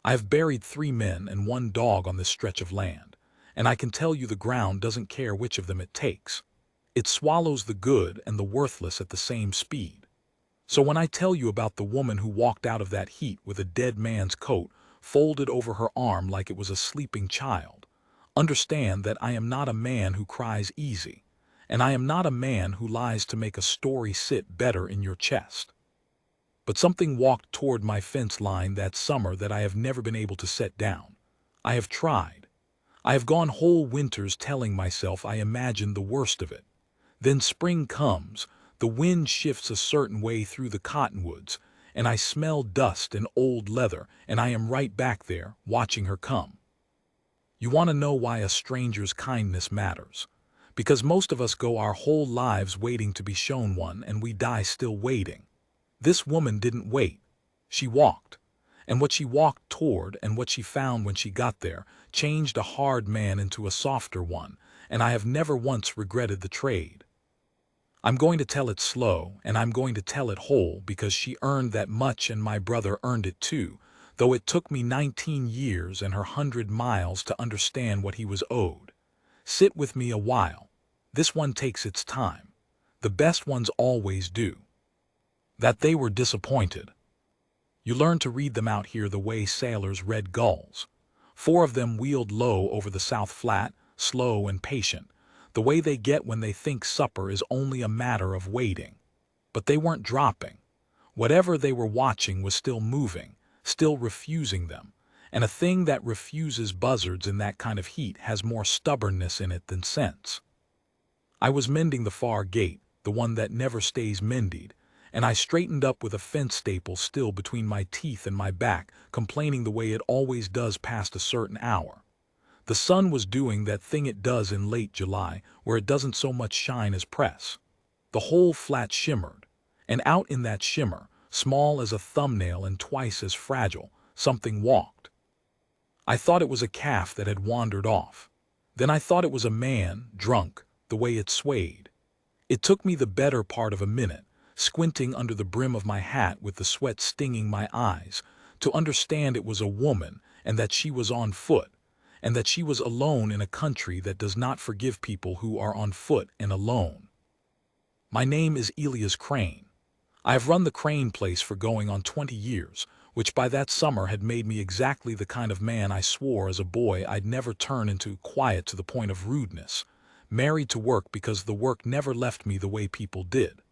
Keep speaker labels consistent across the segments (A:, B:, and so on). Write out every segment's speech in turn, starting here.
A: I have buried 3 men and 1 dog on this stretch of land, and I can tell you the ground doesn't care which of them it takes. It swallows the good and the worthless at the same speed. So when I tell you about the woman who walked out of that heat with a dead man's coat folded over her arm like it was a sleeping child, understand that I am not a man who cries easy, and I am not a man who lies to make a story sit better in your chest. But something walked toward my fence line that summer that I have never been able to set down. I have tried. I have gone whole winters telling myself I imagined the worst of it. Then spring comes, the wind shifts a certain way through the cottonwoods, and I smell dust and old leather, and I am right back there, watching her come. You want to know why a stranger's kindness matters? Because most of us go our whole lives waiting to be shown one, and we die still waiting. This woman didn't wait. She walked. And what she walked toward and what she found when she got there changed a hard man into a softer one, and I have never once regretted the trade. I'm going to tell it slow, and I'm going to tell it whole, because she earned that much and my brother earned it too, though it took me 19 years and her 100 miles to understand what he was owed. Sit with me a while. This one takes its time. The best ones always do. That they were disappointed. You learn to read them out here the way sailors read gulls. 4 of them wheeled low over the South Flat, slow and patient, the way they get when they think supper is only a matter of waiting. But they weren't dropping. Whatever they were watching was still moving, still refusing them, and a thing that refuses buzzards in that kind of heat has more stubbornness in it than sense. I was mending the far gate, the one that never stays mended, and I straightened up with a fence staple still between my teeth and my back, complaining the way it always does past a certain hour. The sun was doing that thing it does in late July, where it doesn't so much shine as press. The whole flat shimmered, and out in that shimmer, small as a thumbnail and twice as fragile, something walked. I thought it was a calf that had wandered off. Then I thought it was a man, drunk, the way it swayed. It took me the better part of a minute, squinting under the brim of my hat with the sweat stinging my eyes, to understand it was a woman and that she was on foot, and that she was alone in a country that does not forgive people who are on foot and alone. My name is Elias Crane. I have run the Crane place for going on 20 years, which by that summer had made me exactly the kind of man I swore as a boy I'd never turn into, quiet to the point of rudeness, married to work because the work never left me the way people did.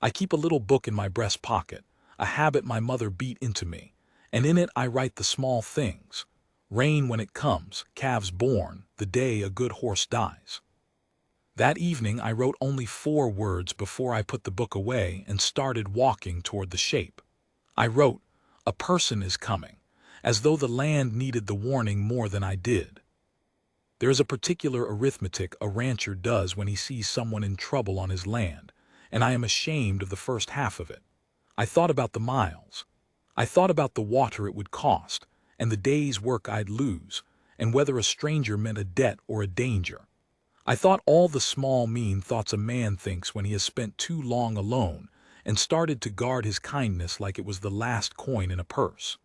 A: I keep a little book in my breast pocket, a habit my mother beat into me, and in it I write the small things. Rain when it comes, calves born, the day a good horse dies. That evening I wrote only 4 words before I put the book away and started walking toward the shape. I wrote, "A person is coming," as though the land needed the warning more than I did. There is a particular arithmetic a rancher does when he sees someone in trouble on his land, and I am ashamed of the first half of it. I thought about the miles. I thought about the water it would cost, and the day's work I'd lose, and whether a stranger meant a debt or a danger. I thought all the small mean thoughts a man thinks when he has spent too long alone, and started to guard his kindness like it was the last coin in a purse.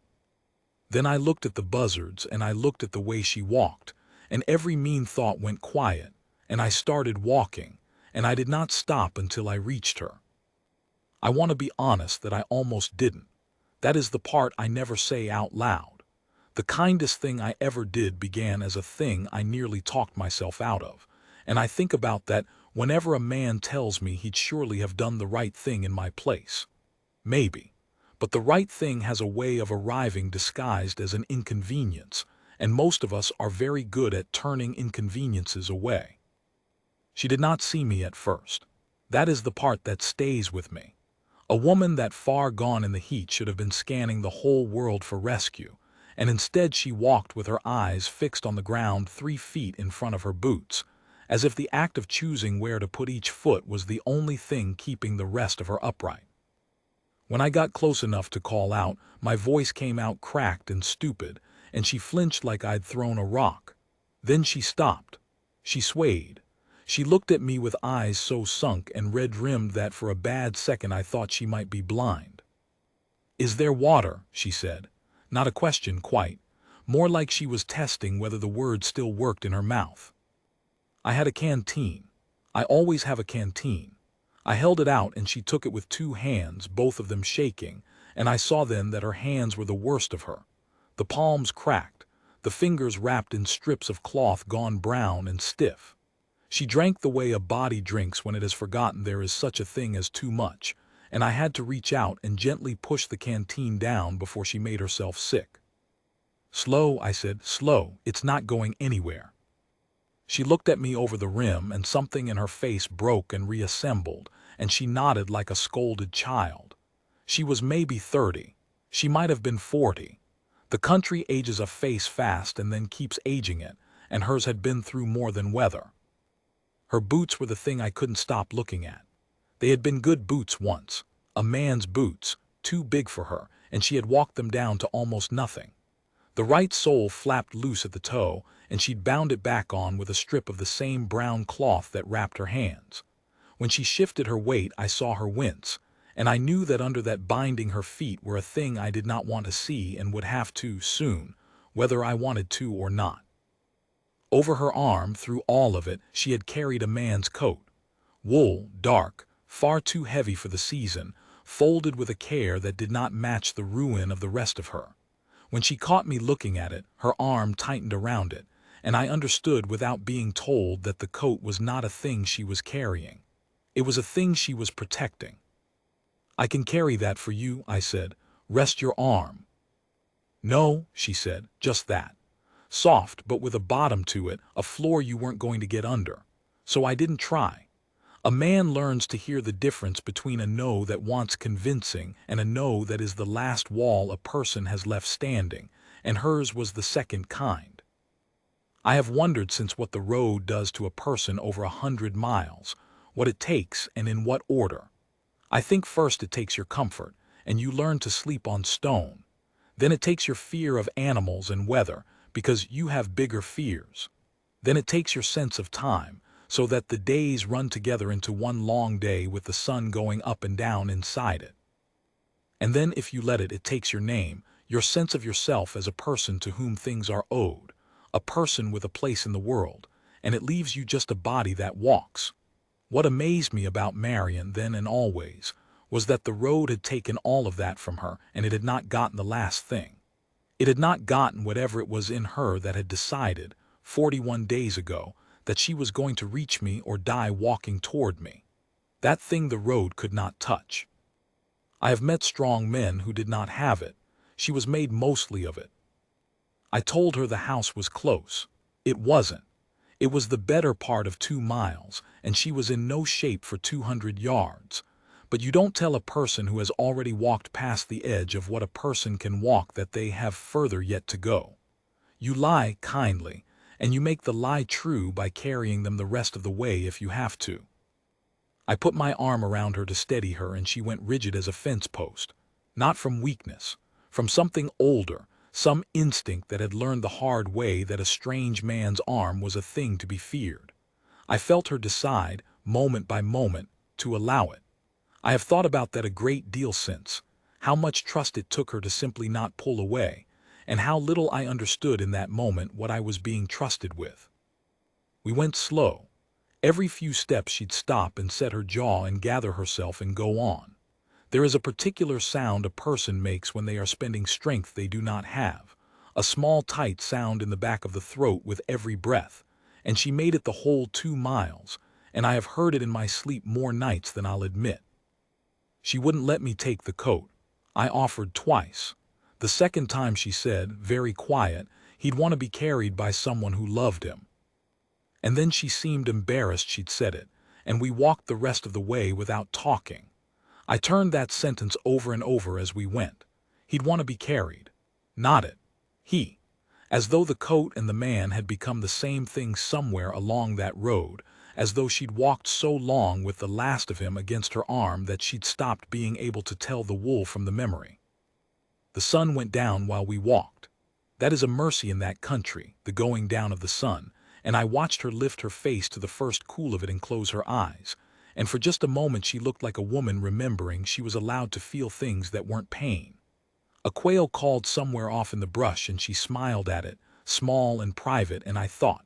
A: Then I looked at the buzzards, and I looked at the way she walked, and every mean thought went quiet, and I started walking, and I did not stop until I reached her. I want to be honest that I almost didn't. That is the part I never say out loud. The kindest thing I ever did began as a thing I nearly talked myself out of, and I think about that whenever a man tells me he'd surely have done the right thing in my place. Maybe. But the right thing has a way of arriving disguised as an inconvenience, and most of us are very good at turning inconveniences away. She did not see me at first. That is the part that stays with me. A woman that far gone in the heat should have been scanning the whole world for rescue, and instead she walked with her eyes fixed on the ground 3 feet in front of her boots, as if the act of choosing where to put each foot was the only thing keeping the rest of her upright. When I got close enough to call out, my voice came out cracked and stupid, and she flinched like I'd thrown a rock. Then she stopped. She swayed. She looked at me with eyes so sunk and red-rimmed that for a bad second I thought she might be blind. "Is there water?" she said. Not a question quite, more like she was testing whether the words still worked in her mouth. I had a canteen. I always have a canteen. I held it out and she took it with two hands, both of them shaking, and I saw then that her hands were the worst of her. The palms cracked, the fingers wrapped in strips of cloth gone brown and stiff. She drank the way a body drinks when it has forgotten there is such a thing as too much, and I had to reach out and gently push the canteen down before she made herself sick. "Slow," I said, "slow, it's not going anywhere." She looked at me over the rim and something in her face broke and reassembled, and she nodded like a scolded child. She was maybe 30. She might have been 40. The country ages a face fast and then keeps aging it, and hers had been through more than weather. Her boots were the thing I couldn't stop looking at. They had been good boots once, a man's boots, too big for her, and she had walked them down to almost nothing. The right sole flapped loose at the toe, and she'd bound it back on with a strip of the same brown cloth that wrapped her hands. When she shifted her weight, I saw her wince, and I knew that under that binding her feet were a thing I did not want to see and would have to soon, whether I wanted to or not. Over her arm, through all of it, she had carried a man's coat. Wool, dark, far too heavy for the season, folded with a care that did not match the ruin of the rest of her. When she caught me looking at it, her arm tightened around it, and I understood without being told that the coat was not a thing she was carrying. It was a thing she was protecting. "I can carry that for you," I said. "Rest your arm." "No," she said, "just that. Soft, but with a bottom to it, a floor you weren't going to get under." So I didn't try. A man learns to hear the difference between a no that wants convincing and a no that is the last wall a person has left standing, and hers was the second kind. I have wondered since what the road does to a person over 100 miles, what it takes and in what order. I think first it takes your comfort, and you learn to sleep on stone. Then it takes your fear of animals and weather, because you have bigger fears. Then it takes your sense of time, so that the days run together into one long day with the sun going up and down inside it. And then if you let it, it takes your name, your sense of yourself as a person to whom things are owed, a person with a place in the world, and it leaves you just a body that walks. What amazed me about Marion then and always was that the road had taken all of that from her, and it had not gotten the last thing. It had not gotten whatever it was in her that had decided, 41 days ago, that she was going to reach me or die walking toward me. That thing the road could not touch. I have met strong men who did not have it. She was made mostly of it. I told her the house was close. It wasn't. It was the better part of 2 miles, and she was in no shape for 200 yards. But you don't tell a person who has already walked past the edge of what a person can walk that they have further yet to go. You lie kindly, and you make the lie true by carrying them the rest of the way if you have to. I put my arm around her to steady her, and she went rigid as a fence post. Not from weakness, from something older, some instinct that had learned the hard way that a strange man's arm was a thing to be feared. I felt her decide, moment by moment, to allow it. I have thought about that a great deal since, how much trust it took her to simply not pull away, and how little I understood in that moment what I was being trusted with. We went slow. Every few steps she'd stop and set her jaw and gather herself and go on. There is a particular sound a person makes when they are spending strength they do not have, a small tight sound in the back of the throat with every breath, and she made it the whole 2 miles, and I have heard it in my sleep more nights than I'll admit. She wouldn't let me take the coat. I offered twice. The second time she said, very quiet, he'd want to be carried by someone who loved him. And then she seemed embarrassed she'd said it, and we walked the rest of the way without talking. I turned that sentence over and over as we went. He'd want to be carried. Not it. He. As though the coat and the man had become the same thing somewhere along that road, as though she'd walked so long with the last of him against her arm that she'd stopped being able to tell the wool from the memory. The sun went down while we walked. That is a mercy in that country, the going down of the sun, and I watched her lift her face to the first cool of it and close her eyes, and for just a moment she looked like a woman remembering she was allowed to feel things that weren't pain. A quail called somewhere off in the brush and she smiled at it, small and private, and I thought,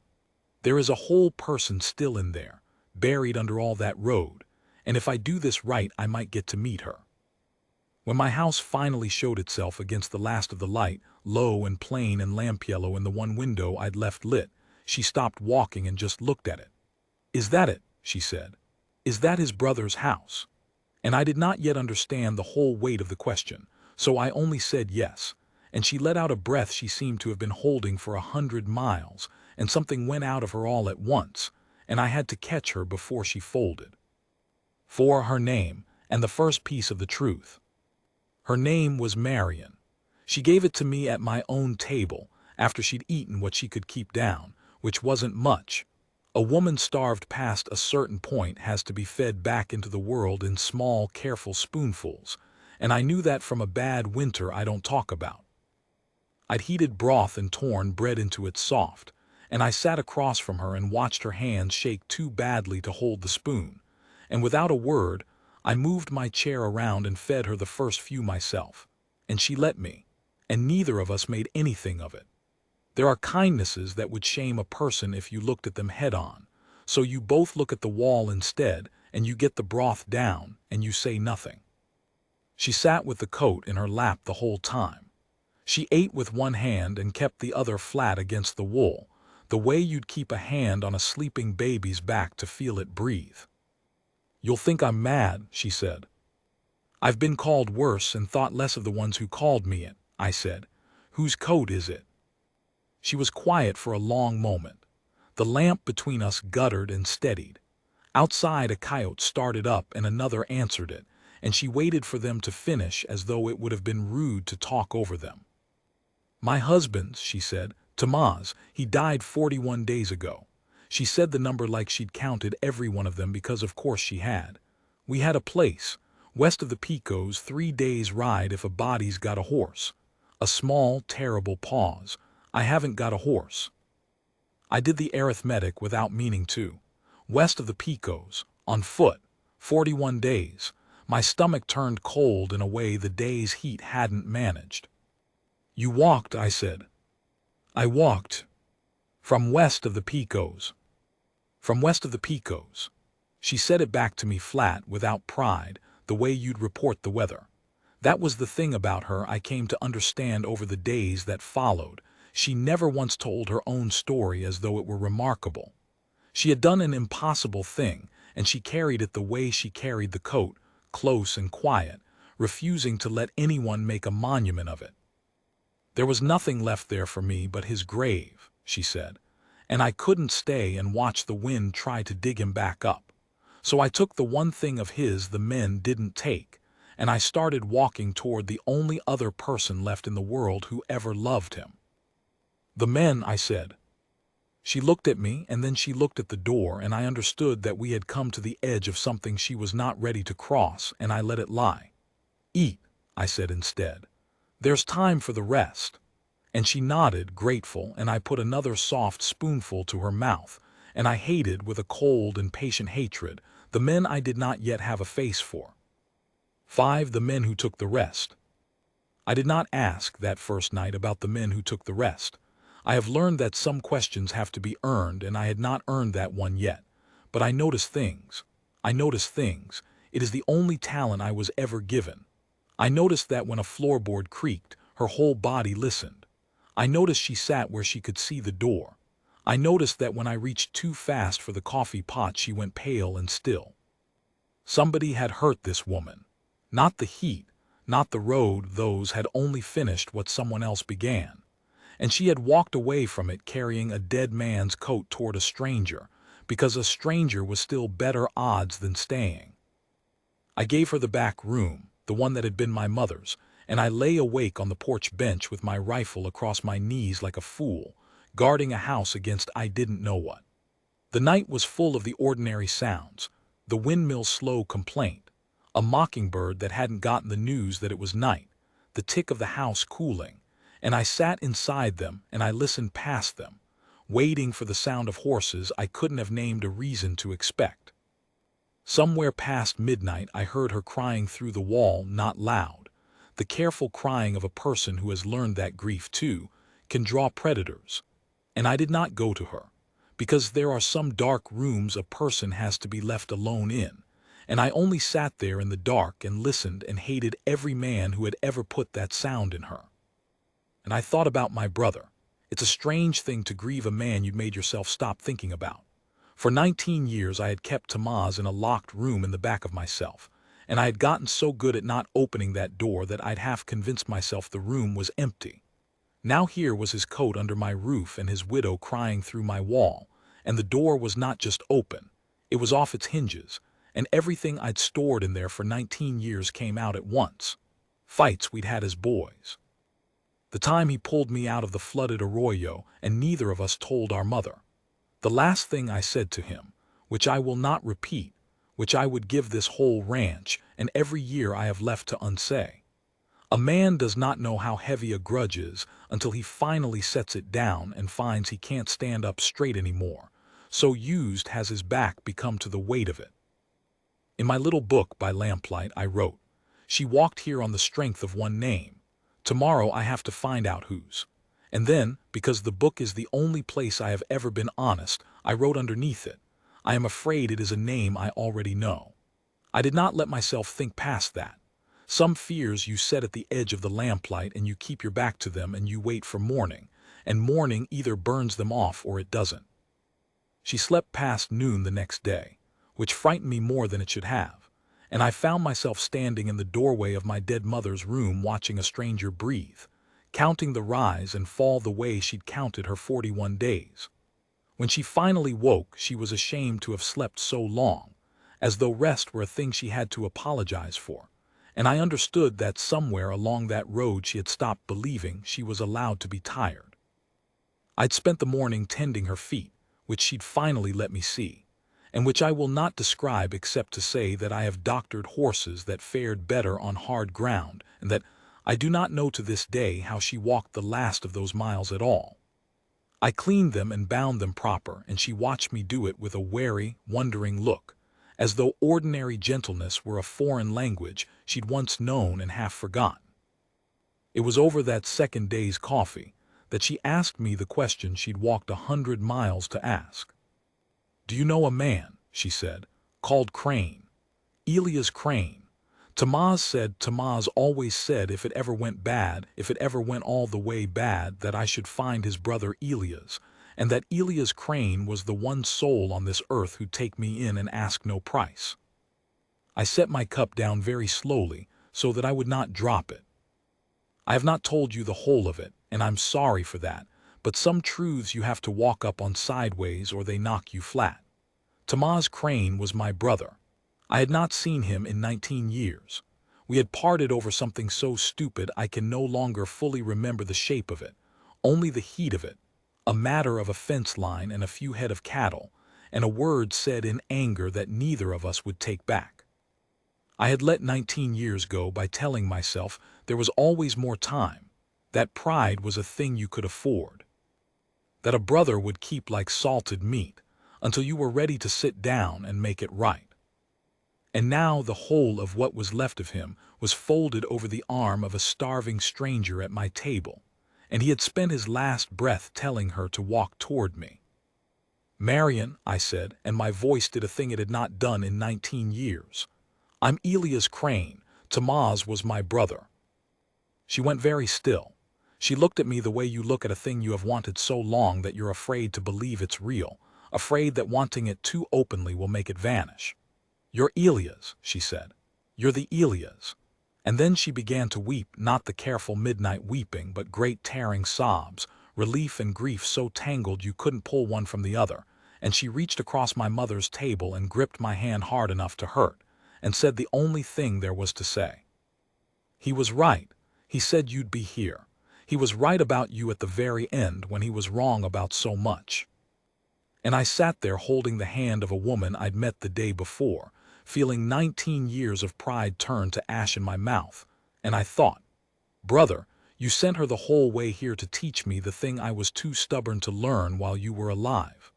A: there is a whole person still in there, buried under all that road, and if I do this right I might get to meet her. When my house finally showed itself against the last of the light, low and plain and lamp yellow in the one window I'd left lit, she stopped walking and just looked at it. "Is that it?" she said. "Is that his brother's house?" And I did not yet understand the whole weight of the question, so I only said yes, and she let out a breath she seemed to have been holding for 100 miles, and something went out of her all at once, and I had to catch her before she folded. For her name, and the first piece of the truth. Her name was Marion. She gave it to me at my own table, after she'd eaten what she could keep down, which wasn't much. A woman starved past a certain point has to be fed back into the world in small, careful spoonfuls, and I knew that from a bad winter I don't talk about. I'd heated broth and torn bread into it soft, and I sat across from her and watched her hands shake too badly to hold the spoon, and without a word, I moved my chair around and fed her the first few myself, and she let me, and neither of us made anything of it. There are kindnesses that would shame a person if you looked at them head-on, so you both look at the wall instead, and you get the broth down, and you say nothing. She sat with the coat in her lap the whole time. She ate with one hand and kept the other flat against the wool, the way you'd keep a hand on a sleeping baby's back to feel it breathe. "You'll think I'm mad," she said. "I've been called worse and thought less of the ones who called me it," I said. "Whose coat is it?" She was quiet for a long moment. The lamp between us guttered and steadied. Outside a coyote started up and another answered it, and she waited for them to finish as though it would have been rude to talk over them. "My husband's," she said. "Tomás, he died 41 days ago." She said the number like she'd counted every one of them because of course she had. "We had a place, west of the Picos, 3 days' ride if a body's got a horse." A small, terrible pause. "I haven't got a horse." I did the arithmetic without meaning to. West of the Picos, on foot, 41 days. My stomach turned cold in a way the day's heat hadn't managed. "You walked," I said. "I walked. From west of the Picos." "From west of the Picos." She said it back to me flat, without pride, the way you'd report the weather. That was the thing about her I came to understand over the days that followed. She never once told her own story as though it were remarkable. She had done an impossible thing, and she carried it the way she carried the coat, close and quiet, refusing to let anyone make a monument of it. "There was nothing left there for me but his grave," she said, "and I couldn't stay and watch the wind try to dig him back up. So I took the one thing of his the men didn't take, and I started walking toward the only other person left in the world who ever loved him." "The men," I said. She looked at me, and then she looked at the door, and I understood that we had come to the edge of something she was not ready to cross, and I let it lie. "Eat," I said instead. "There's time for the rest." And she nodded, grateful, and I put another soft spoonful to her mouth, and I hated, with a cold and patient hatred, the men I did not yet have a face for. 5. The men who took the rest. I did not ask that first night about the men who took the rest. I have learned that some questions have to be earned, and I had not earned that one yet. But I noticed things. I noticed things. It is the only talent I was ever given. I noticed that when a floorboard creaked, her whole body listened. I noticed she sat where she could see the door. I noticed that when I reached too fast for the coffee pot, she went pale and still. Somebody had hurt this woman. Not the heat, not the road, those had only finished what someone else began. And she had walked away from it carrying a dead man's coat toward a stranger, because a stranger was still better odds than staying. I gave her the back room, the one that had been my mother's, and I lay awake on the porch bench with my rifle across my knees like a fool, guarding a house against I didn't know what. The night was full of the ordinary sounds, the windmill's slow complaint, a mockingbird that hadn't gotten the news that it was night, the tick of the house cooling, and I sat inside them and I listened past them, waiting for the sound of horses I couldn't have named a reason to expect. Somewhere past midnight I heard her crying through the wall, not loud. the careful crying of a person who has learned that grief, too, can draw predators. And I did not go to her, because there are some dark rooms a person has to be left alone in, and I only sat there in the dark and listened and hated every man who had ever put that sound in her. And I thought about my brother. It's a strange thing to grieve a man you'd made yourself stop thinking about. For 19 years I had kept Tamaz in a locked room in the back of myself, and I had gotten so good at not opening that door that I'd half convinced myself the room was empty. Now here was his coat under my roof and his widow crying through my wall, and the door was not just open, it was off its hinges, and everything I'd stored in there for 19 years came out at once. Fights we'd had as boys. The time he pulled me out of the flooded arroyo, and neither of us told our mother. The last thing I said to him, which I will not repeat, which I would give this whole ranch and every year I have left to unsay. A man does not know how heavy a grudge is until he finally sets it down and finds he can't stand up straight anymore. So used has his back become to the weight of it. In my little book by lamplight I wrote, "She walked here on the strength of one name. Tomorrow I have to find out whose." And then, because the book is the only place I have ever been honest, I wrote underneath it, "I am afraid it is a name I already know." I did not let myself think past that. Some fears you set at the edge of the lamplight and you keep your back to them and you wait for morning, and morning either burns them off or it doesn't. She slept past noon the next day, which frightened me more than it should have, and I found myself standing in the doorway of my dead mother's room watching a stranger breathe, counting the rise and fall the way she'd counted her 41 days. When she finally woke, she was ashamed to have slept so long, as though rest were a thing she had to apologize for, and I understood that somewhere along that road she had stopped believing she was allowed to be tired. I'd spent the morning tending her feet, which she'd finally let me see, and which I will not describe except to say that I have doctored horses that fared better on hard ground, and that I do not know to this day how she walked the last of those miles at all. I cleaned them and bound them proper, and she watched me do it with a wary, wondering look, as though ordinary gentleness were a foreign language she'd once known and half forgotten. It was over that second day's coffee that she asked me the question she'd walked 100 miles to ask. "Do you know a man," she said, "called Crane? Elias Crane. Tamaz said Tamaz always said if it ever went bad, if it ever went all the way bad, that I should find his brother Elias, and that Elias Crane was the one soul on this earth who'd take me in and ask no price." I set my cup down very slowly so that I would not drop it. I have not told you the whole of it, and I'm sorry for that, but some truths you have to walk up on sideways or they knock you flat. Tamaz Crane was my brother. I had not seen him in 19 years. We had parted over something so stupid I can no longer fully remember the shape of it, only the heat of it, a matter of a fence line and a few head of cattle, and a word said in anger that neither of us would take back. I had let 19 years go by telling myself there was always more time, that pride was a thing you could afford, that a brother would keep like salted meat until you were ready to sit down and make it right. And now the whole of what was left of him was folded over the arm of a starving stranger at my table, and he had spent his last breath telling her to walk toward me. "Marion," I said, and my voice did a thing it had not done in 19 years. "I'm Elias Crane. Tamaz was my brother." She went very still. She looked at me the way you look at a thing you have wanted so long that you're afraid to believe it's real, afraid that wanting it too openly will make it vanish. "You're Elias," she said. "You're the Elias." And then she began to weep, not the careful midnight weeping, but great tearing sobs, relief and grief so tangled you couldn't pull one from the other, and she reached across my mother's table and gripped my hand hard enough to hurt, and said the only thing there was to say. "He was right. He said you'd be here. He was right about you at the very end when he was wrong about so much." And I sat there holding the hand of a woman I'd met the day before, feeling 19 years of pride turn to ash in my mouth, and I thought, "Brother, you sent her the whole way here to teach me the thing I was too stubborn to learn while you were alive.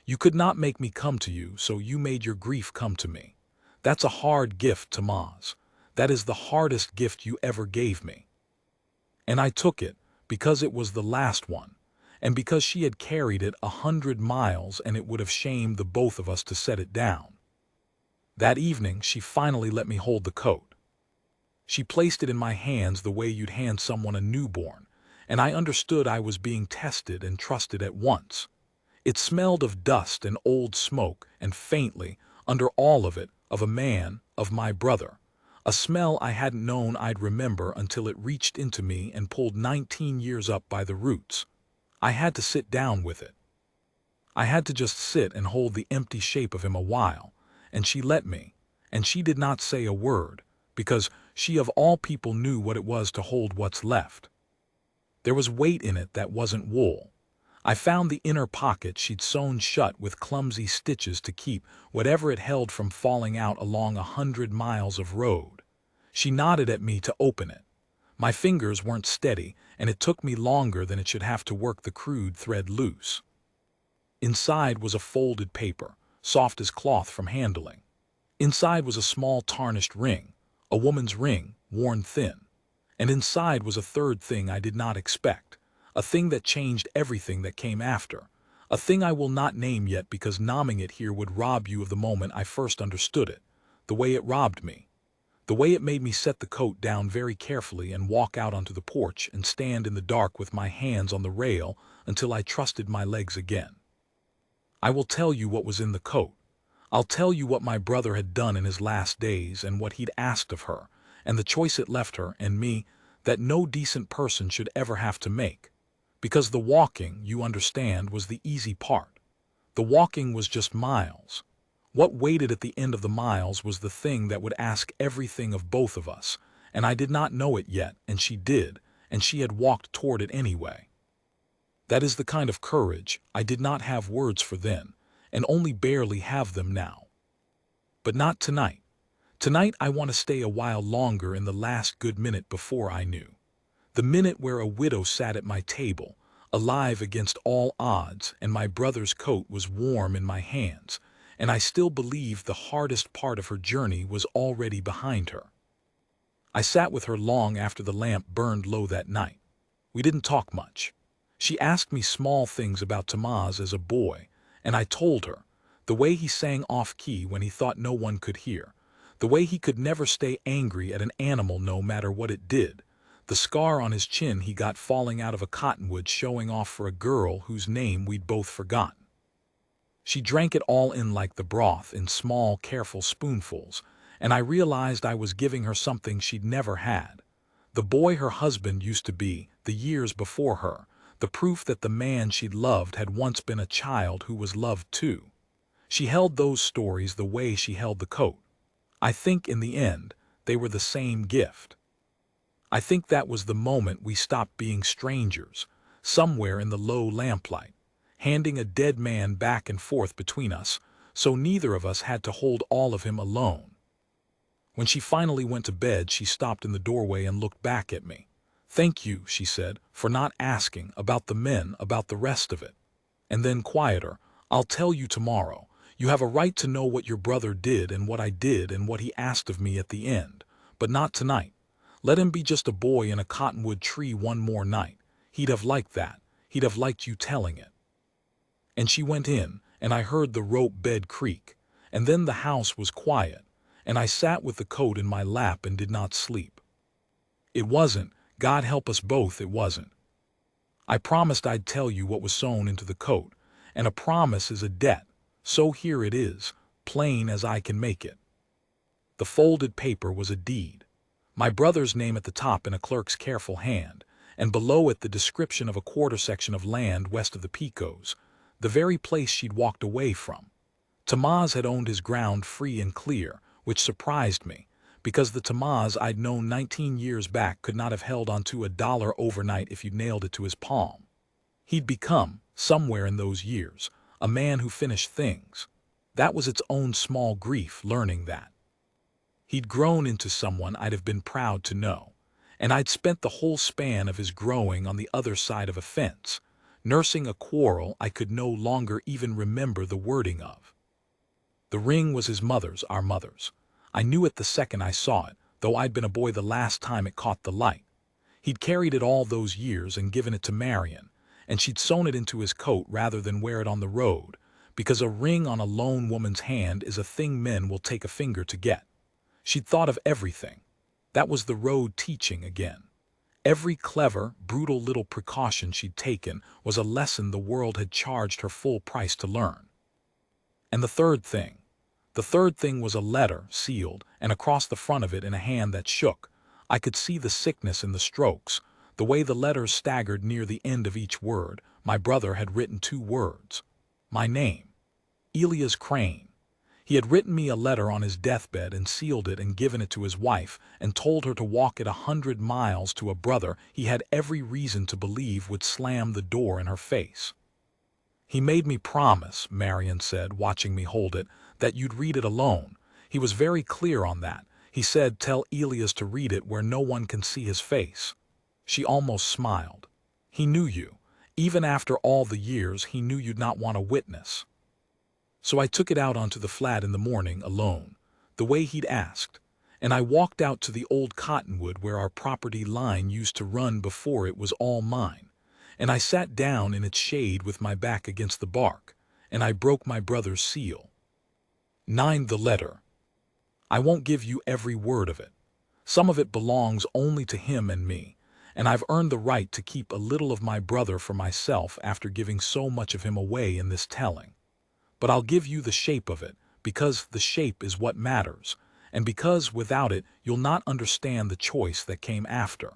A: You could not make me come to you, so you made your grief come to me. That's a hard gift, Tamaz. That is the hardest gift you ever gave me. And I took it, because it was the last one, and because she had carried it 100 miles and it would have shamed the both of us to set it down. That evening, she finally let me hold the coat. She placed it in my hands the way you'd hand someone a newborn, and I understood I was being tested and trusted at once. It smelled of dust and old smoke, and faintly, under all of it, of a man, of my brother. A smell I hadn't known I'd remember until it reached into me and pulled 19 years up by the roots. I had to sit down with it. I had to just sit and hold the empty shape of him a while, and she let me, and she did not say a word, because she of all people knew what it was to hold what's left. There was weight in it that wasn't wool. I found the inner pocket she'd sewn shut with clumsy stitches to keep whatever it held from falling out along 100 miles of road. She nodded at me to open it. My fingers weren't steady, and it took me longer than it should have to work the crude thread loose. Inside was a folded paper, soft as cloth from handling. Inside was a small tarnished ring, a woman's ring, worn thin. And inside was a third thing I did not expect, a thing that changed everything that came after, a thing I will not name yet because naming it here would rob you of the moment I first understood it, the way it robbed me, the way it made me set the coat down very carefully and walk out onto the porch and stand in the dark with my hands on the rail until I trusted my legs again. I will tell you what was in the coat. I'll tell you what my brother had done in his last days and what he'd asked of her, and the choice it left her and me that no decent person should ever have to make. Because the walking, you understand, was the easy part. The walking was just miles. What waited at the end of the miles was the thing that would ask everything of both of us, and I did not know it yet, and she did, and she had walked toward it anyway. That is the kind of courage I did not have words for then, and only barely have them now. But not tonight. Tonight I want to stay a while longer in the last good minute before I knew. The minute where a widow sat at my table, alive against all odds, and my brother's coat was warm in my hands, and I still believed the hardest part of her journey was already behind her. I sat with her long after the lamp burned low that night. We didn't talk much. She asked me small things about Tamaz as a boy, and I told her, the way he sang off-key when he thought no one could hear, the way he could never stay angry at an animal no matter what it did, the scar on his chin he got falling out of a cottonwood showing off for a girl whose name we'd both forgotten. She drank it all in like the broth in small, careful spoonfuls, and I realized I was giving her something she'd never had. The boy her husband used to be, the years before her, the proof that the man she'd loved had once been a child who was loved too. She held those stories the way she held the coat. I think in the end, they were the same gift. I think that was the moment we stopped being strangers, somewhere in the low lamplight, handing a dead man back and forth between us, so neither of us had to hold all of him alone. When she finally went to bed, she stopped in the doorway and looked back at me. "Thank you," she said, "for not asking about the men, about the rest of it." And then quieter, "I'll tell you tomorrow. You have a right to know what your brother did and what I did and what he asked of me at the end, but not tonight. Let him be just a boy in a cottonwood tree one more night. He'd have liked that. He'd have liked you telling it." And she went in, and I heard the rope bed creak, and then the house was quiet, and I sat with the coat in my lap and did not sleep. It wasn't, God help us both, it wasn't. I promised I'd tell you what was sewn into the coat, and a promise is a debt. So here it is, plain as I can make it. The folded paper was a deed. My brother's name at the top in a clerk's careful hand, and below it the description of a quarter section of land west of the Picos, the very place she'd walked away from. Tamaz had owned his ground free and clear, which surprised me, because the Tamaz I'd known 19 years back could not have held onto $1 overnight if you'd nailed it to his palm. He'd become, somewhere in those years, a man who finished things. That was its own small grief, learning that. He'd grown into someone I'd have been proud to know, and I'd spent the whole span of his growing on the other side of a fence, nursing a quarrel I could no longer even remember the wording of. The ring was his mother's, our mother's. I knew it the second I saw it, though I'd been a boy the last time it caught the light. He'd carried it all those years and given it to Marion, and she'd sewn it into his coat rather than wear it on the road, because a ring on a lone woman's hand is a thing men will take a finger to get. She'd thought of everything. That was the road teaching again. Every clever, brutal little precaution she'd taken was a lesson the world had charged her full price to learn. And the third thing. The third thing was a letter, sealed, and across the front of it in a hand that shook. I could see the sickness in the strokes, the way the letters staggered near the end of each word. My brother had written 2 words. My name. Elias Crane. He had written me a letter on his deathbed and sealed it and given it to his wife and told her to walk it 100 miles to a brother he had every reason to believe would slam the door in her face. He made me promise, Marion said, watching me hold it, that you'd read it alone. He was very clear on that. He said, tell Elias to read it where no one can see his face. She almost smiled. He knew you. Even after all the years, he knew you'd not want a witness. So I took it out onto the flat in the morning, alone, the way he'd asked, and I walked out to the old cottonwood where our property line used to run before it was all mine, and I sat down in its shade with my back against the bark, and I broke my brother's seal. 9. The letter. I won't give you every word of it. Some of it belongs only to him and me, and I've earned the right to keep a little of my brother for myself after giving so much of him away in this telling. But I'll give you the shape of it, because the shape is what matters, and because without it you'll not understand the choice that came after.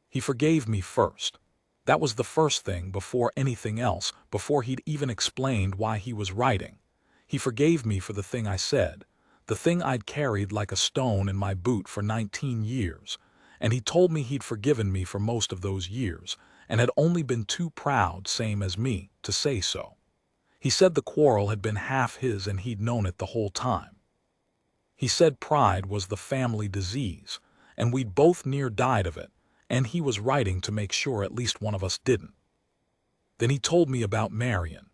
A: He forgave me first. That was the first thing, before anything else, before he'd even explained why he was writing. He forgave me for the thing I said, the thing I'd carried like a stone in my boot for 19 years, and he told me he'd forgiven me for most of those years, and had only been too proud, same as me, to say so. He said the quarrel had been half his and he'd known it the whole time. He said pride was the family disease, and we'd both near died of it, and he was writing to make sure at least one of us didn't. Then he told me about Marion,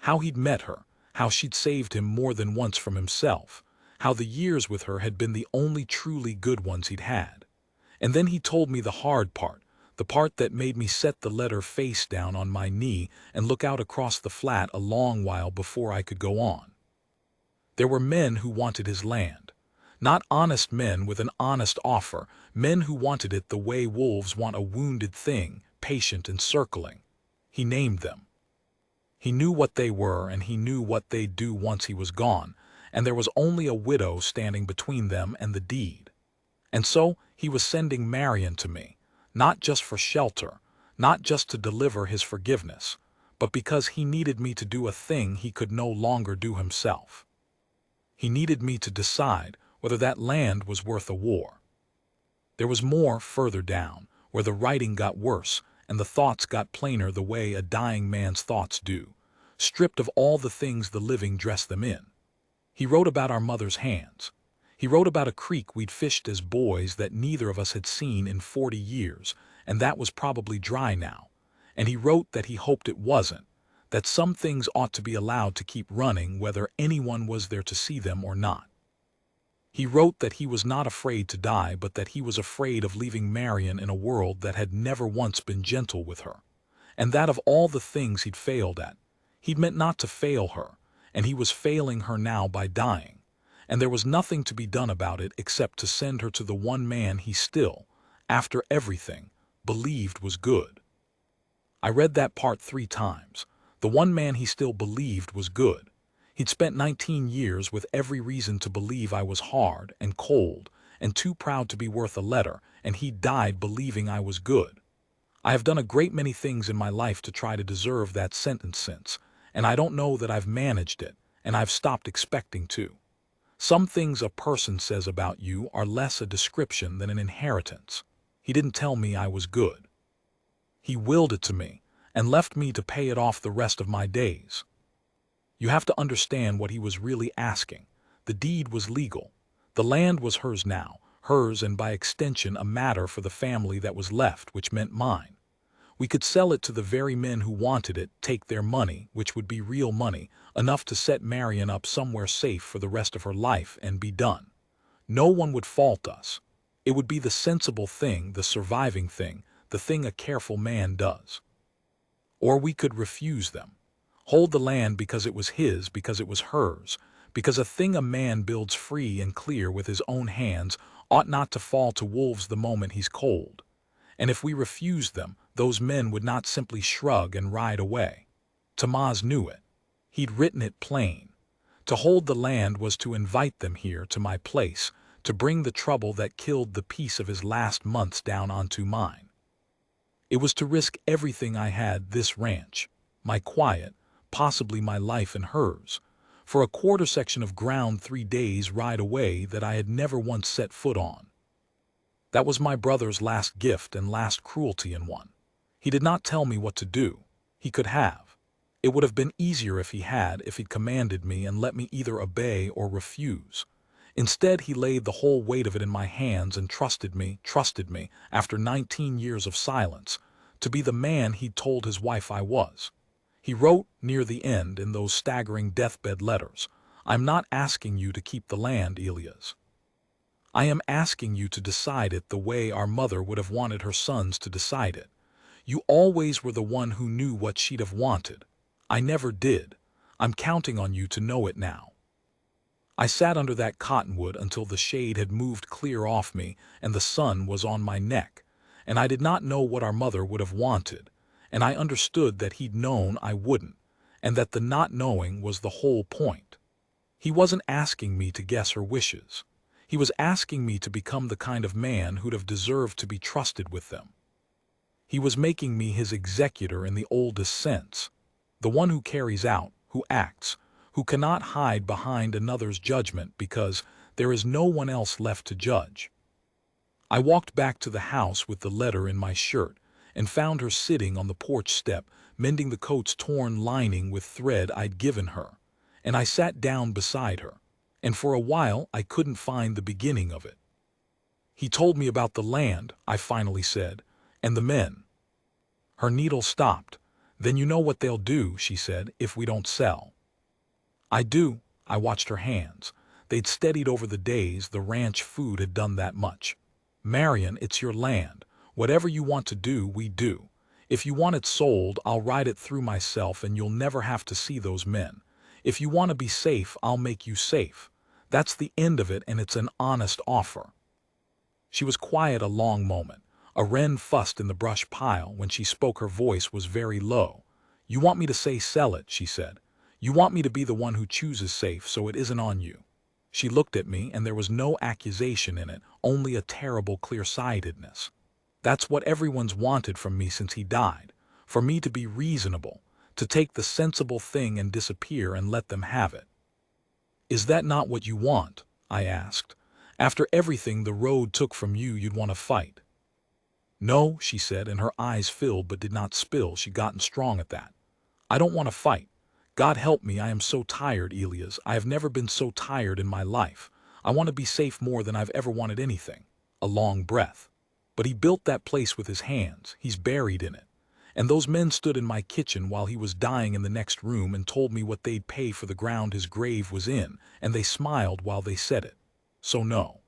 A: how he'd met her, how she'd saved him more than once from himself, how the years with her had been the only truly good ones he'd had. And then he told me the hard part, the part that made me set the letter face down on my knee and look out across the flat a long while before I could go on. There were men who wanted his land. Not honest men with an honest offer, men who wanted it the way wolves want a wounded thing, patient and circling. He named them. He knew what they were, and he knew what they'd do once he was gone, and there was only a widow standing between them and the deed. And so he was sending Marion to me, not just for shelter, not just to deliver his forgiveness, but because he needed me to do a thing he could no longer do himself. He needed me to decide whether that land was worth a war. There was more further down, where the writing got worse and the thoughts got plainer the way a dying man's thoughts do, stripped of all the things the living dress them in. He wrote about our mother's hands. He wrote about a creek we'd fished as boys that neither of us had seen in 40 years, and that was probably dry now. And he wrote that he hoped it wasn't, that some things ought to be allowed to keep running whether anyone was there to see them or not. He wrote that he was not afraid to die, but that he was afraid of leaving Marion in a world that had never once been gentle with her, and that of all the things he'd failed at, he'd meant not to fail her, and he was failing her now by dying, and there was nothing to be done about it except to send her to the one man he still, after everything, believed was good. I read that part 3 times. The one man he still believed was good. He'd spent 19 years with every reason to believe I was hard and cold and too proud to be worth a letter, and he died believing I was good. I have done a great many things in my life to try to deserve that sentence since, and I don't know that I've managed it, and I've stopped expecting to. Some things a person says about you are less a description than an inheritance. He didn't tell me I was good. He willed it to me and left me to pay it off the rest of my days. You have to understand what he was really asking. The deed was legal. The land was hers now, hers and by extension a matter for the family that was left, which meant mine. We could sell it to the very men who wanted it, take their money, which would be real money, enough to set Marion up somewhere safe for the rest of her life, and be done. No one would fault us. It would be the sensible thing, the surviving thing, the thing a careful man does. Or we could refuse them. Hold the land because it was his, because it was hers, because a thing a man builds free and clear with his own hands ought not to fall to wolves the moment he's cold. And if we refused them, those men would not simply shrug and ride away. Tamaz knew it. He'd written it plain. To hold the land was to invite them here to my place, to bring the trouble that killed the peace of his last months down onto mine. It was to risk everything I had, this ranch, my quiet, possibly my life and hers, for a quarter section of ground 3 days' ride away that I had never once set foot on. That was my brother's last gift and last cruelty in one. He did not tell me what to do. He could have. It would have been easier if he had, if he'd commanded me and let me either obey or refuse. Instead, he laid the whole weight of it in my hands and trusted me, after 19 years of silence, to be the man he'd told his wife I was. He wrote, near the end, in those staggering deathbed letters, "I'm not asking you to keep the land, Elias. I am asking you to decide it the way our mother would have wanted her sons to decide it. You always were the one who knew what she'd have wanted. I never did. I'm counting on you to know it now." I sat under that cottonwood until the shade had moved clear off me and the sun was on my neck, and I did not know what our mother would have wanted, and I understood that he'd known I wouldn't, and that the not knowing was the whole point. He wasn't asking me to guess her wishes. He was asking me to become the kind of man who'd have deserved to be trusted with them. He was making me his executor in the oldest sense, the one who carries out, who acts, who cannot hide behind another's judgment because there is no one else left to judge. I walked back to the house with the letter in my shirt and found her sitting on the porch step, mending the coat's torn lining with thread I'd given her, and I sat down beside her, and for a while I couldn't find the beginning of it. "He told me about the land," I finally said, "and the men." Her needle stopped. "Then you know what they'll do," she said, "if we don't sell." "I do." I watched her hands. They'd steadied over the days. The ranch food had done that much. "Marion, it's your land. Whatever you want to do, we do. If you want it sold, I'll ride it through myself and you'll never have to see those men. If you want to be safe, I'll make you safe. That's the end of it, and it's an honest offer." She was quiet a long moment. A wren fussed in the brush pile. When she spoke, her voice was very low. "You want me to say sell it," she said. "You want me to be the one who chooses safe so it isn't on you." She looked at me, and there was no accusation in it, only a terrible clear-sightedness. "That's what everyone's wanted from me since he died, for me to be reasonable, to take the sensible thing and disappear and let them have it." "Is that not what you want?" I asked. "After everything the road took from you, you'd want to fight." "No," she said, and her eyes filled but did not spill. She'd gotten strong at that. "I don't want to fight. God help me, I am so tired, Elias. I have never been so tired in my life. I want to be safe more than I've ever wanted anything." A long breath. "But he built that place with his hands. He's buried in it. And those men stood in my kitchen while he was dying in the next room and told me what they'd pay for the ground his grave was in, and they smiled while they said it. So no.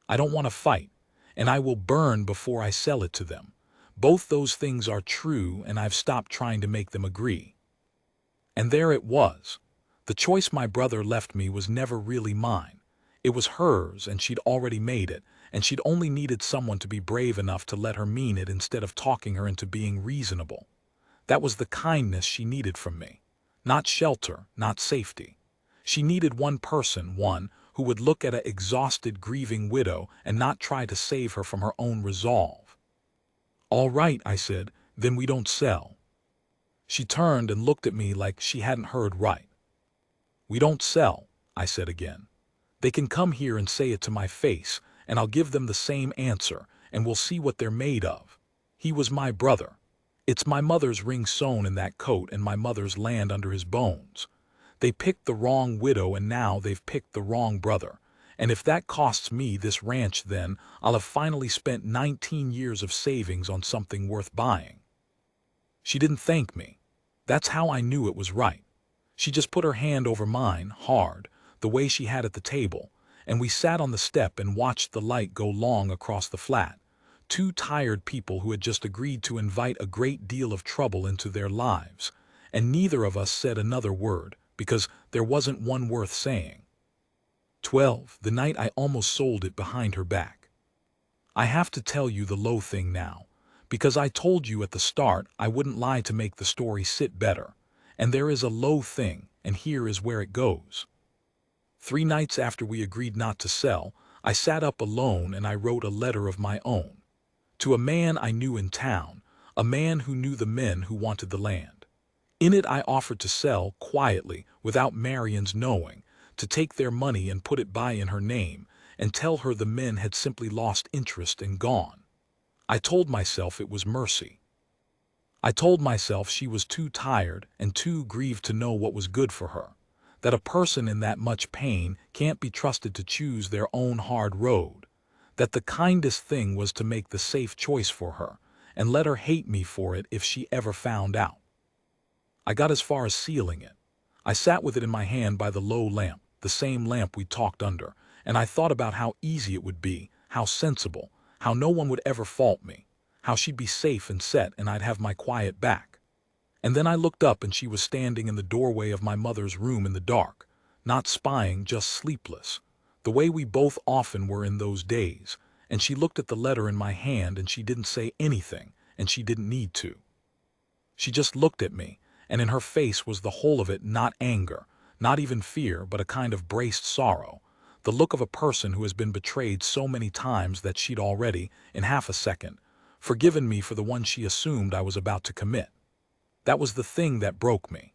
A: I don't want to fight, and I will burn before I sell it to them. Both those things are true, and I've stopped trying to make them agree." And there it was. The choice my brother left me was never really mine. It was hers, and she'd already made it, and she'd only needed someone to be brave enough to let her mean it instead of talking her into being reasonable. That was the kindness she needed from me. Not shelter, not safety. She needed one person, one who would look at an exhausted, grieving widow and not try to save her from her own resolve. "All right," I said, "then we don't sell." She turned and looked at me like she hadn't heard right. "We don't sell," I said again. "They can come here and say it to my face, and I'll give them the same answer, and we'll see what they're made of. He was my brother. It's my mother's ring sewn in that coat and my mother's land under his bones. They picked the wrong widow, and now they've picked the wrong brother. And if that costs me this ranch, then I'll have finally spent 19 years of savings on something worth buying." She didn't thank me. That's how I knew it was right. She just put her hand over mine, hard, the way she had at the table, and we sat on the step and watched the light go long across the flat. Two tired people who had just agreed to invite a great deal of trouble into their lives, and neither of us said another word, because there wasn't one worth saying. 12. The night I almost sold it behind her back. I have to tell you the low thing now, because I told you at the start I wouldn't lie to make the story sit better, and there is a low thing, and here is where it goes. 3 nights after we agreed not to sell, I sat up alone and I wrote a letter of my own. To a man I knew in town, a man who knew the men who wanted the land. In it I offered to sell, quietly, without Marion's knowing, to take their money and put it by in her name, and tell her the men had simply lost interest and gone. I told myself it was mercy. I told myself she was too tired and too grieved to know what was good for her, that a person in that much pain can't be trusted to choose their own hard road, that the kindest thing was to make the safe choice for her, and let her hate me for it if she ever found out. I got as far as sealing it. I sat with it in my hand by the low lamp, the same lamp we talked under, and I thought about how easy it would be, how sensible, how no one would ever fault me, how she'd be safe and set and I'd have my quiet back. And then I looked up and she was standing in the doorway of my mother's room in the dark, not spying, just sleepless, the way we both often were in those days, and she looked at the letter in my hand and she didn't say anything, and she didn't need to. She just looked at me, and in her face was the whole of it, not anger, not even fear, but a kind of braced sorrow, the look of a person who has been betrayed so many times that she'd already, in half a second, forgiven me for the one she assumed I was about to commit. That was the thing that broke me.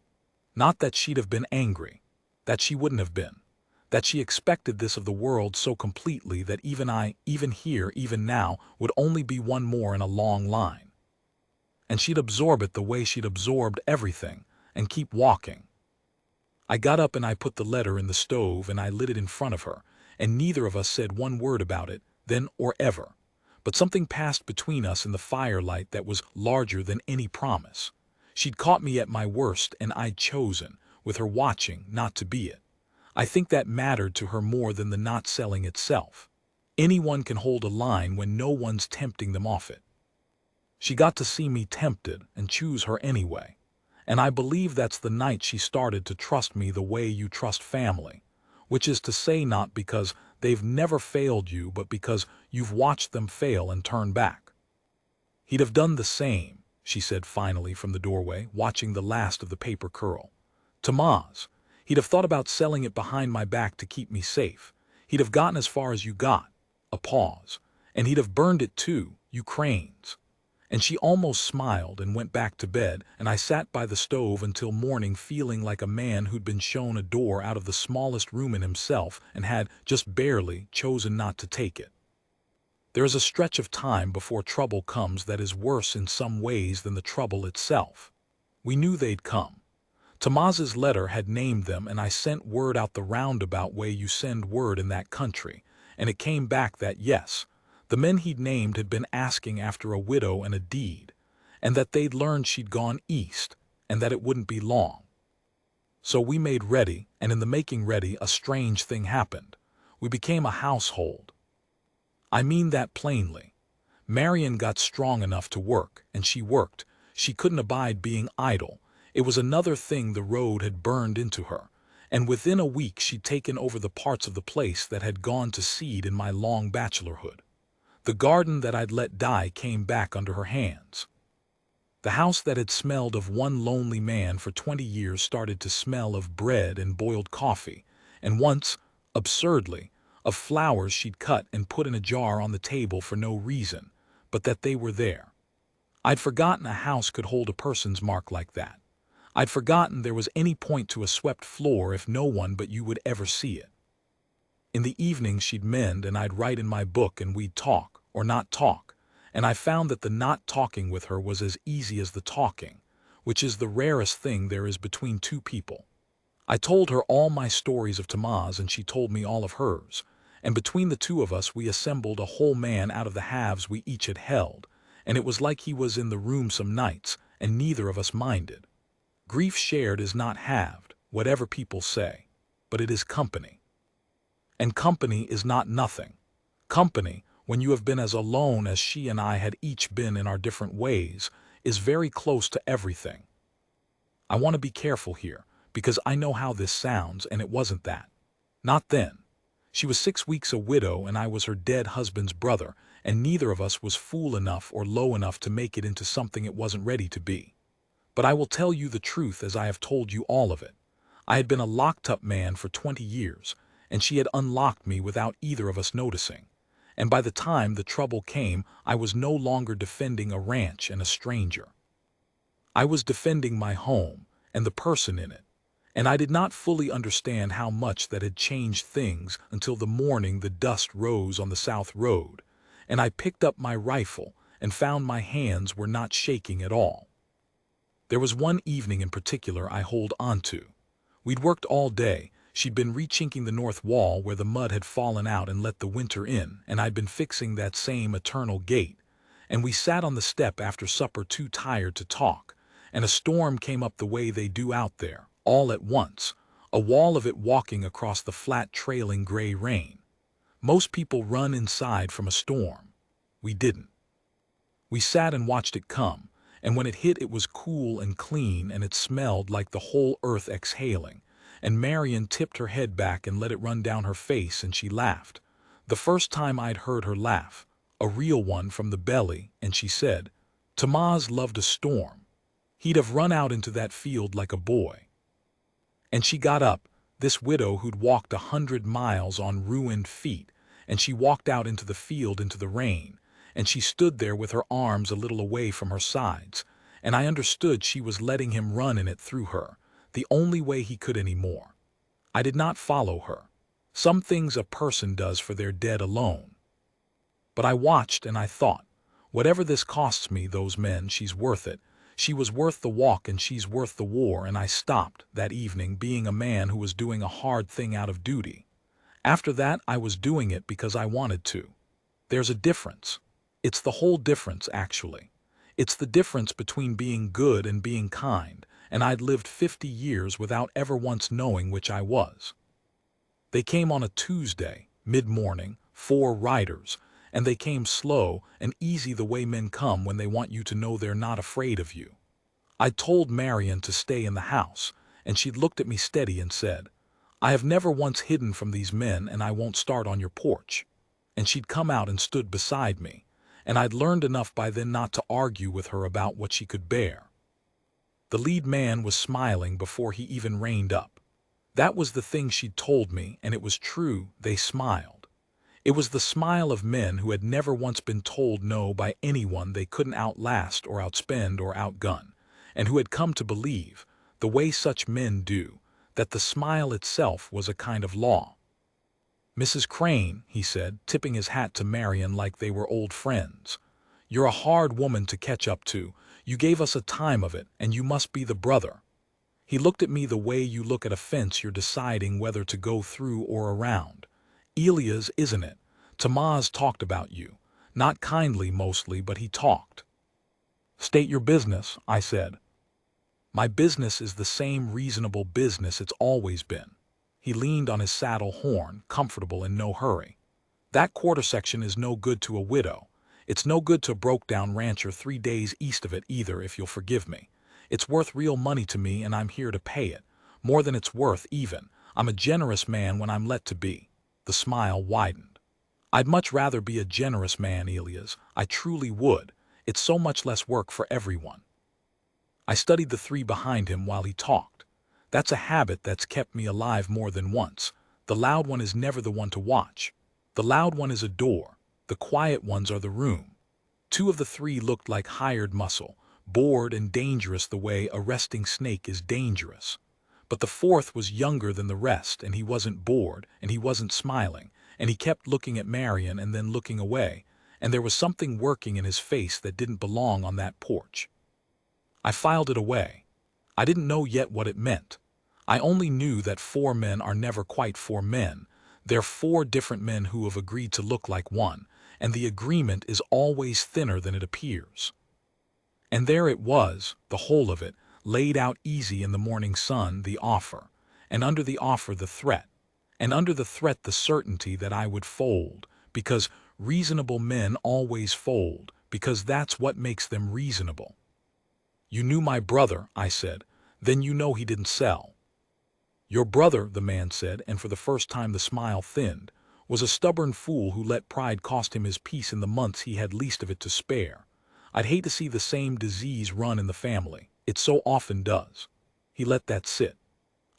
A: Not that she'd have been angry, that she wouldn't have been, that she expected this of the world so completely that even I, even here, even now, would only be one more in a long line. And she'd absorb it the way she'd absorbed everything, and keep walking. I got up and I put the letter in the stove and I lit it in front of her, and neither of us said one word about it, then or ever. But something passed between us in the firelight that was larger than any promise. She'd caught me at my worst and I'd chosen, with her watching, not to be it. I think that mattered to her more than the not selling itself. Anyone can hold a line when no one's tempting them off it. She got to see me tempted and choose her anyway. And I believe that's the night she started to trust me the way you trust family, which is to say not because they've never failed you, but because you've watched them fail and turn back. He'd have done the same, she said finally from the doorway, watching the last of the paper curl. Tomas, he'd have thought about selling it behind my back to keep me safe. He'd have gotten as far as you got, a pause, and he'd have burned it too, you cranes. And she almost smiled and went back to bed, and I sat by the stove until morning feeling like a man who'd been shown a door out of the smallest room in himself and had, just barely, chosen not to take it. There is a stretch of time before trouble comes that is worse in some ways than the trouble itself. We knew they'd come. Tomas's letter had named them, and I sent word out the roundabout way you send word in that country, and it came back that yes, the men he'd named had been asking after a widow and a deed, and that they'd learned she'd gone east, and that it wouldn't be long. So we made ready, and in the making ready a strange thing happened. We became a household. I mean that plainly. Marion got strong enough to work, and she worked. She couldn't abide being idle. It was another thing the road had burned into her, and within a week she'd taken over the parts of the place that had gone to seed in my long bachelorhood. The garden that I'd let die came back under her hands. The house that had smelled of one lonely man for 20 years started to smell of bread and boiled coffee, and once, absurdly, of flowers she'd cut and put in a jar on the table for no reason, but that they were there. I'd forgotten a house could hold a person's mark like that. I'd forgotten there was any point to a swept floor if no one but you would ever see it. In the evening she'd mend and I'd write in my book and we'd talk, or not talk, and I found that the not talking with her was as easy as the talking, which is the rarest thing there is between two people. I told her all my stories of Tomas and she told me all of hers, and between the two of us we assembled a whole man out of the halves we each had held, and it was like he was in the room some nights, and neither of us minded. Grief shared is not halved, whatever people say, but it is company. And company is not nothing. Company, when you have been as alone as she and I had each been in our different ways, is very close to everything. I want to be careful here, because I know how this sounds, and it wasn't that. Not then. She was 6 weeks a widow, and I was her dead husband's brother, and neither of us was fool enough or low enough to make it into something it wasn't ready to be. But I will tell you the truth as I have told you all of it. I had been a locked-up man for 20 years, and she had unlocked me without either of us noticing. And by the time the trouble came, I was no longer defending a ranch and a stranger. I was defending my home and the person in it, and I did not fully understand how much that had changed things until the morning the dust rose on the South Road, and I picked up my rifle and found my hands were not shaking at all. There was one evening in particular I hold on to. We'd worked all day. She'd been rechinking the north wall where the mud had fallen out and let the winter in, and I'd been fixing that same eternal gate. And we sat on the step after supper too tired to talk, and a storm came up the way they do out there, all at once, a wall of it walking across the flat trailing gray rain. Most people run inside from a storm. We didn't. We sat and watched it come, and when it hit it was cool and clean and it smelled like the whole earth exhaling, and Marion tipped her head back and let it run down her face and she laughed. The first time I'd heard her laugh, a real one from the belly, and she said, "Tamaz loved a storm. He'd have run out into that field like a boy." And she got up, this widow who'd walked 100 miles on ruined feet, and she walked out into the field into the rain, and she stood there with her arms a little away from her sides, and I understood she was letting him run in it through her, the only way he could anymore. I did not follow her. Some things a person does for their dead alone. But I watched and I thought, whatever this costs me, those men, she's worth it. She was worth the walk and she's worth the war, and I stopped, that evening, being a man who was doing a hard thing out of duty. After that, I was doing it because I wanted to. There's a difference. It's the whole difference, actually. It's the difference between being good and being kind, and I'd lived 50 years without ever once knowing which I was. They came on a Tuesday, mid-morning, 4 riders, and they came slow and easy the way men come when they want you to know they're not afraid of you. I told Marion to stay in the house, and she'd looked at me steady and said, "I have never once hidden from these men, and I won't start on your porch." And she'd come out and stood beside me, and I'd learned enough by then not to argue with her about what she could bear. The lead man was smiling before he even reined up. That was the thing she'd told me, and it was true, they smiled. It was the smile of men who had never once been told no by anyone they couldn't outlast or outspend or outgun, and who had come to believe, the way such men do, that the smile itself was a kind of law. "Mrs. Crane," he said, tipping his hat to Marion like they were old friends, "you're a hard woman to catch up to. You gave us a time of it, and you must be the brother." He looked at me the way you look at a fence you're deciding whether to go through or around. "Elias, isn't it? Tamaz talked about you. Not kindly mostly, but he talked." "State your business," I said. "My business is the same reasonable business it's always been." He leaned on his saddle horn, comfortable, in no hurry. "That quarter section is no good to a widow. It's no good to a broke-down rancher 3 days east of it either, if you'll forgive me. It's worth real money to me, and I'm here to pay it. More than it's worth, even. I'm a generous man when I'm let to be." The smile widened. "I'd much rather be a generous man, Elias. I truly would. It's so much less work for everyone." I studied the 3 behind him while he talked. That's a habit that's kept me alive more than once. The loud one is never the one to watch. The loud one is a door. The quiet ones are the room. 2 of the 3 looked like hired muscle, bored and dangerous the way a resting snake is dangerous. But the 4th was younger than the rest, and he wasn't bored, and he wasn't smiling, and he kept looking at Marion and then looking away, and there was something working in his face that didn't belong on that porch. I filed it away. I didn't know yet what it meant. I only knew that 4 men are never quite 4 men. They're 4 different men who have agreed to look like one, and the agreement is always thinner than it appears. And there it was, the whole of it, laid out easy in the morning sun, the offer, and under the offer the threat. and under the threat the certainty that I would fold, because reasonable men always fold, because that's what makes them reasonable. You knew my brother, I said. Then you know he didn't sell. Your brother, the man said, and for the first time the smile thinned, was a stubborn fool who let pride cost him his peace in the months he had least of it to spare. I'd hate to see the same disease run in the family. It so often does. He let that sit.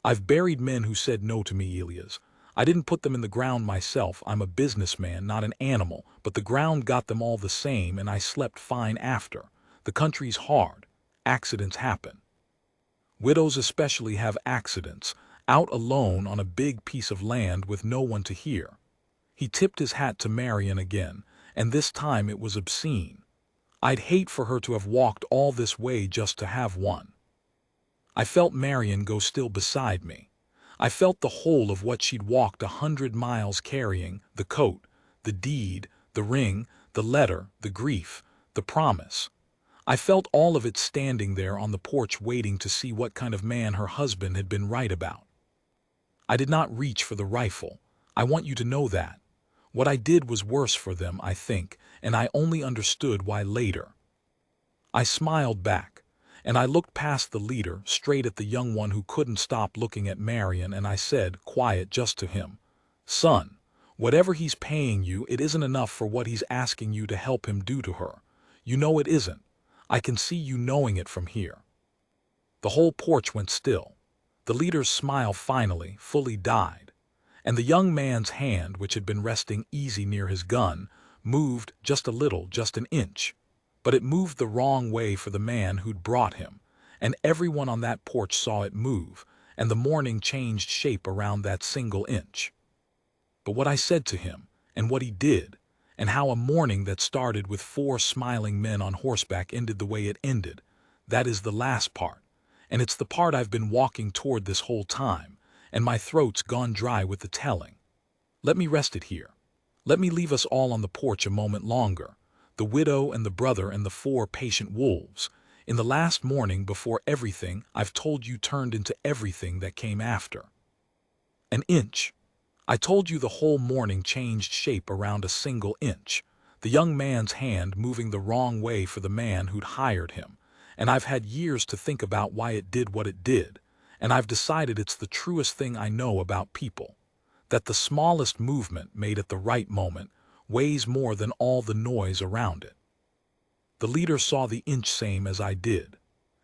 A: I've buried men who said no to me, Elias. I didn't put them in the ground myself. I'm a businessman, not an animal, but the ground got them all the same, and I slept fine after. The country's hard. Accidents happen. Widows especially have accidents, out alone on a big piece of land with no one to hear. He tipped his hat to Marion again, and this time it was obscene. I'd hate for her to have walked all this way just to have one. I felt Marion go still beside me. I felt the whole of what she'd walked 100 miles carrying, the coat, the deed, the ring, the letter, the grief, the promise. I felt all of it standing there on the porch waiting to see what kind of man her husband had been right about. I did not reach for the rifle. I want you to know that. What I did was worse for them, I think, and I only understood why later. I smiled back, and I looked past the leader, straight at the young one who couldn't stop looking at Marion, and I said, quiet just to him, "Son, whatever he's paying you, it isn't enough for what he's asking you to help him do to her. You know it isn't. I can see you knowing it from here." The whole porch went still. The leader's smile finally, fully died, and the young man's hand, which had been resting easy near his gun, moved just a little, just an inch. But it moved the wrong way for the man who'd brought him, and everyone on that porch saw it move, and the morning changed shape around that single inch. But what I said to him, and what he did, and how a morning that started with 4 smiling men on horseback ended the way it ended, that is the last part. And it's the part I've been walking toward this whole time, and my throat's gone dry with the telling. Let me rest it here. Let me leave us all on the porch a moment longer, the widow and the brother and the 4 patient wolves, in the last morning before everything I've told you turned into everything that came after. An inch. I told you the whole morning changed shape around a single inch, the young man's hand moving the wrong way for the man who'd hired him. And I've had years to think about why it did what it did, and I've decided it's the truest thing I know about people, that the smallest movement made at the right moment weighs more than all the noise around it. The leader saw the inch same as I did,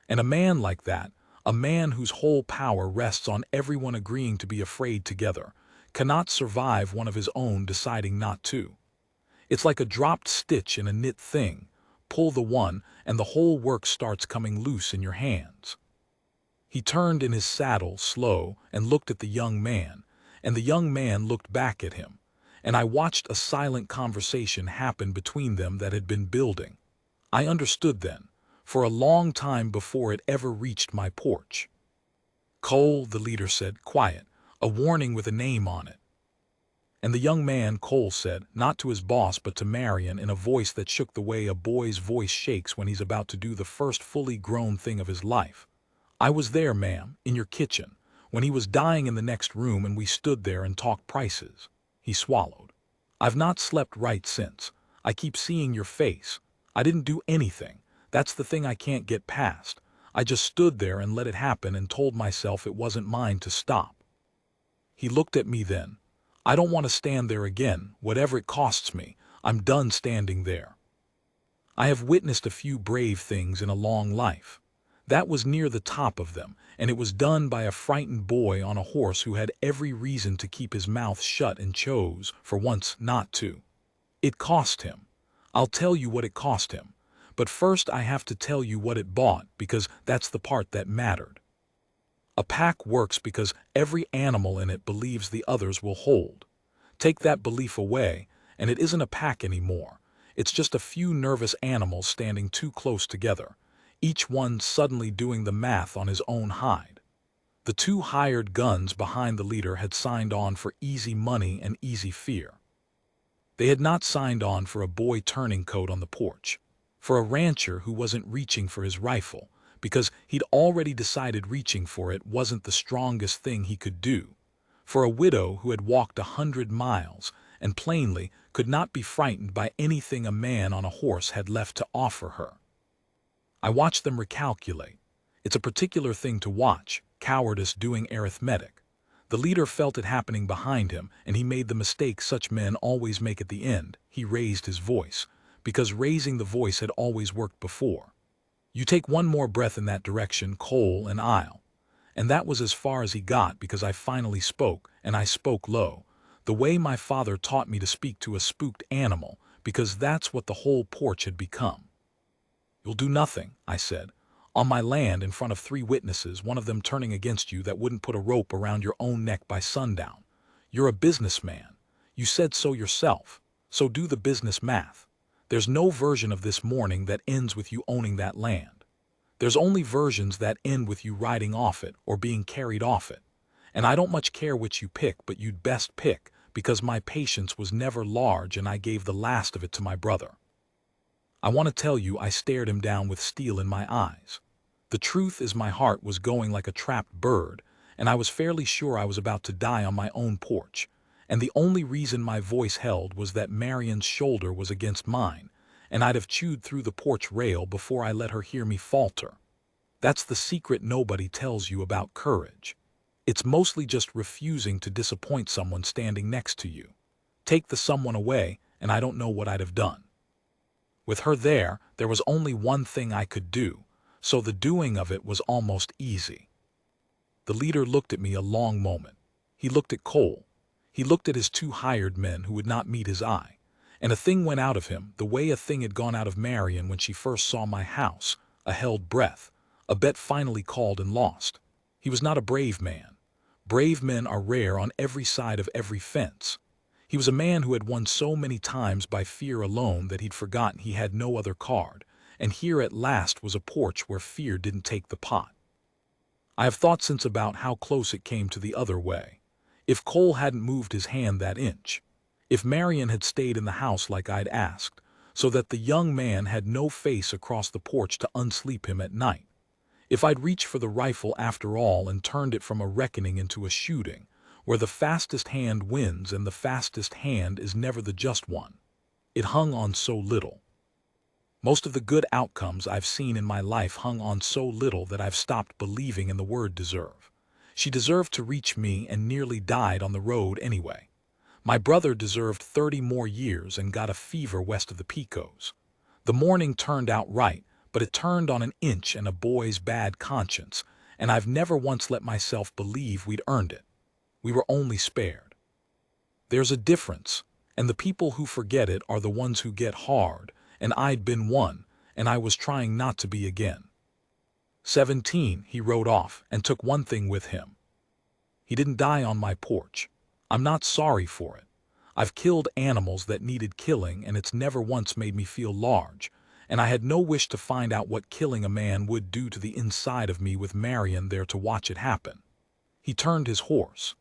A: and a man like that, a man whose whole power rests on everyone agreeing to be afraid together, cannot survive one of his own deciding not to. It's like a dropped stitch in a knit thing. Pull the one, and the whole work starts coming loose in your hands. He turned in his saddle, slow, and looked at the young man, and the young man looked back at him, and I watched a silent conversation happen between them that had been building. I understood then, for a long time before it ever reached my porch. "Cole," the leader said, quiet, a warning with a name on it. And the young man, Cole said, not to his boss but to Marion, in a voice that shook the way a boy's voice shakes when he's about to do the first fully grown thing of his life, "I was there, ma'am, in your kitchen, when he was dying in the next room, and we stood there and talked prices." He swallowed. "I've not slept right since. I keep seeing your face. I didn't do anything. That's the thing I can't get past. I just stood there and let it happen and told myself it wasn't mine to stop." He looked at me then. "I don't want to stand there again, whatever it costs me. I'm done standing there. I have witnessed a few brave things in a long life. That was near the top of them, and it was done by a frightened boy on a horse who had every reason to keep his mouth shut and chose, for once, not to. It cost him. I'll tell you what it cost him. But first I have to tell you what it bought, because that's the part that mattered. A pack works because every animal in it believes the others will hold. Take that belief away, and it isn't a pack anymore. It's just a few nervous animals standing too close together, each one suddenly doing the math on his own hide. The 2 hired guns behind the leader had signed on for easy money and easy fear. They had not signed on for a boy turning coat on the porch, for a rancher who wasn't reaching for his rifle, because he'd already decided reaching for it wasn't the strongest thing he could do, for a widow who had walked 100 miles and plainly could not be frightened by anything a man on a horse had left to offer her. I watched them recalculate. It's a particular thing to watch, cowardice doing arithmetic. The leader felt it happening behind him, and he made the mistake such men always make at the end. He raised his voice, because raising the voice had always worked before. You take one more breath in that direction, Cole, and I'll. And that was as far as he got, because I finally spoke, and I spoke low, the way my father taught me to speak to a spooked animal, because that's what the whole porch had become. You'll do nothing, I said, on my land in front of 3 witnesses, one of them turning against you that wouldn't put a rope around your own neck by sundown. You're a businessman. You said so yourself, so do the business math. There's no version of this morning that ends with you owning that land. There's only versions that end with you riding off it or being carried off it. And I don't much care which you pick, but you'd best pick, because my patience was never large and I gave the last of it to my brother. I want to tell you I stared him down with steel in my eyes. The truth is my heart was going like a trapped bird, and I was fairly sure I was about to die on my own porch, and the only reason my voice held was that Marion's shoulder was against mine, and I'd have chewed through the porch rail before I let her hear me falter. That's the secret nobody tells you about courage. It's mostly just refusing to disappoint someone standing next to you. Take the someone away, and I don't know what I'd have done. With her there was only one thing I could do, so the doing of it was almost easy. The leader looked at me a long moment. He looked at Cole. He looked at his 2 hired men who would not meet his eye. And a thing went out of him, the way a thing had gone out of Marion when she first saw my house, a held breath, a bet finally called and lost. He was not a brave man. Brave men are rare on every side of every fence. He was a man who had won so many times by fear alone that he'd forgotten he had no other card, and here at last was a porch where fear didn't take the pot. I have thought since about how close it came to the other way. If Cole hadn't moved his hand that inch, if Marion had stayed in the house like I'd asked, so that the young man had no face across the porch to unsleep him at night, if I'd reached for the rifle after all and turned it from a reckoning into a shooting, where the fastest hand wins and the fastest hand is never the just one. It hung on so little. Most of the good outcomes I've seen in my life hung on so little that I've stopped believing in the word deserve. She deserved to reach me and nearly died on the road anyway. My brother deserved 30 more years and got a fever west of the Pecos. The morning turned out right, but it turned on an inch and a boy's bad conscience, and I've never once let myself believe we'd earned it. We were only spared. There's a difference, and the people who forget it are the ones who get hard, and I'd been one, and I was trying not to be again. 17, he rode off and took one thing with him. He didn't die on my porch. I'm not sorry for it. I've killed animals that needed killing, and it's never once made me feel large, and I had no wish to find out what killing a man would do to the inside of me with Marion there to watch it happen. He turned his horse.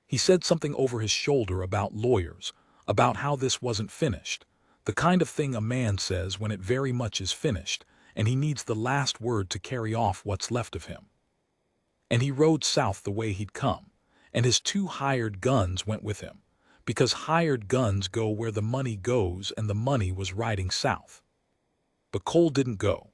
A: He said something over his shoulder about lawyers, about how this wasn't finished, the kind of thing a man says when it very much is finished, and he needs the last word to carry off what's left of him. And he rode south the way he'd come, and his 2 hired guns went with him, because hired guns go where the money goes, and the money was riding south. But Cole didn't go.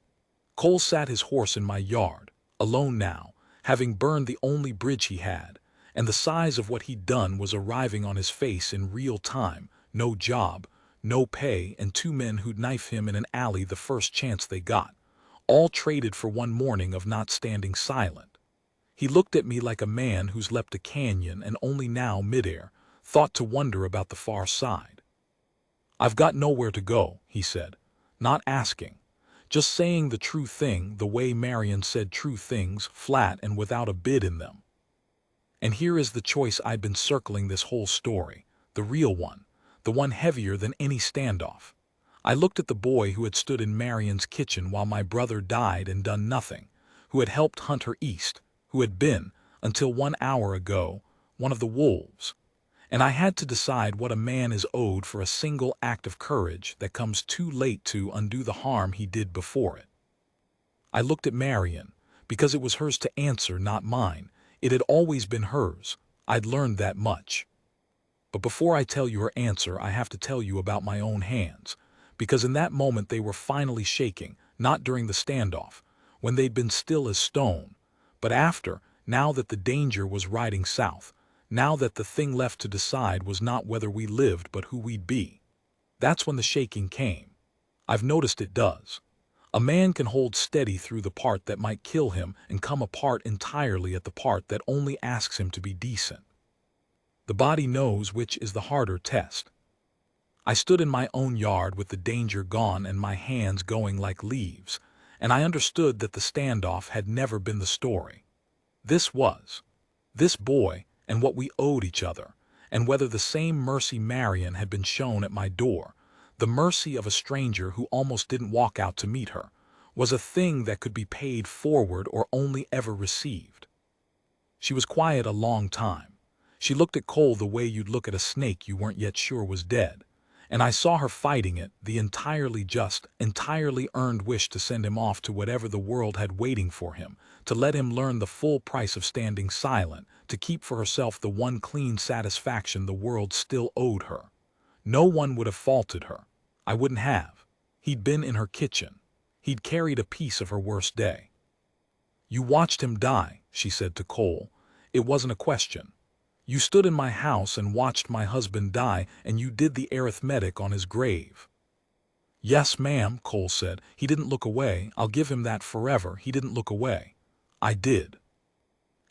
A: Cole sat his horse in my yard, alone now, having burned the only bridge he had, and the size of what he'd done was arriving on his face in real time, no job, no pay, and 2 men who'd knife him in an alley the first chance they got, all traded for one morning of not standing silent. He looked at me like a man who's leapt a canyon and only now midair thought to wonder about the far side. I've got nowhere to go, he said, not asking, just saying the true thing the way Marion said true things, flat and without a bid in them. And here is the choice I'd been circling this whole story, the real one, the one heavier than any standoff. I looked at the boy who had stood in Marion's kitchen while my brother died and done nothing, who had helped hunt her east, who had been, until 1 hour ago, one of the wolves. And I had to decide what a man is owed for a single act of courage that comes too late to undo the harm he did before it. I looked at Marion, because it was hers to answer, not mine. It had always been hers, I'd learned that much. But before I tell you her answer, I have to tell you about my own hands, because in that moment they were finally shaking, not during the standoff, when they'd been still as stone, but after, now that the danger was riding south, now that the thing left to decide was not whether we lived but who we'd be. That's when the shaking came. I've noticed it does. A man can hold steady through the part that might kill him and come apart entirely at the part that only asks him to be decent. The body knows which is the harder test. I stood in my own yard with the danger gone and my hands going like leaves, and I understood that the standoff had never been the story. This was. This boy, and what we owed each other, and whether the same mercy Marion had been shown at my door, the mercy of a stranger who almost didn't walk out to meet her, was a thing that could be paid forward or only ever received. She was quiet a long time. She looked at Cole the way you'd look at a snake you weren't yet sure was dead, and I saw her fighting it, the entirely just, entirely earned wish to send him off to whatever the world had waiting for him, to let him learn the full price of standing silent, to keep for herself the one clean satisfaction the world still owed her. No one would have faulted her. I wouldn't have. He'd been in her kitchen. He'd carried a piece of her worst day. "You watched him die," she said to Cole. "It wasn't a question. You stood in my house and watched my husband die, and you did the arithmetic on his grave." "Yes, ma'am," Cole said. "He didn't look away. I'll give him that forever. He didn't look away. I did.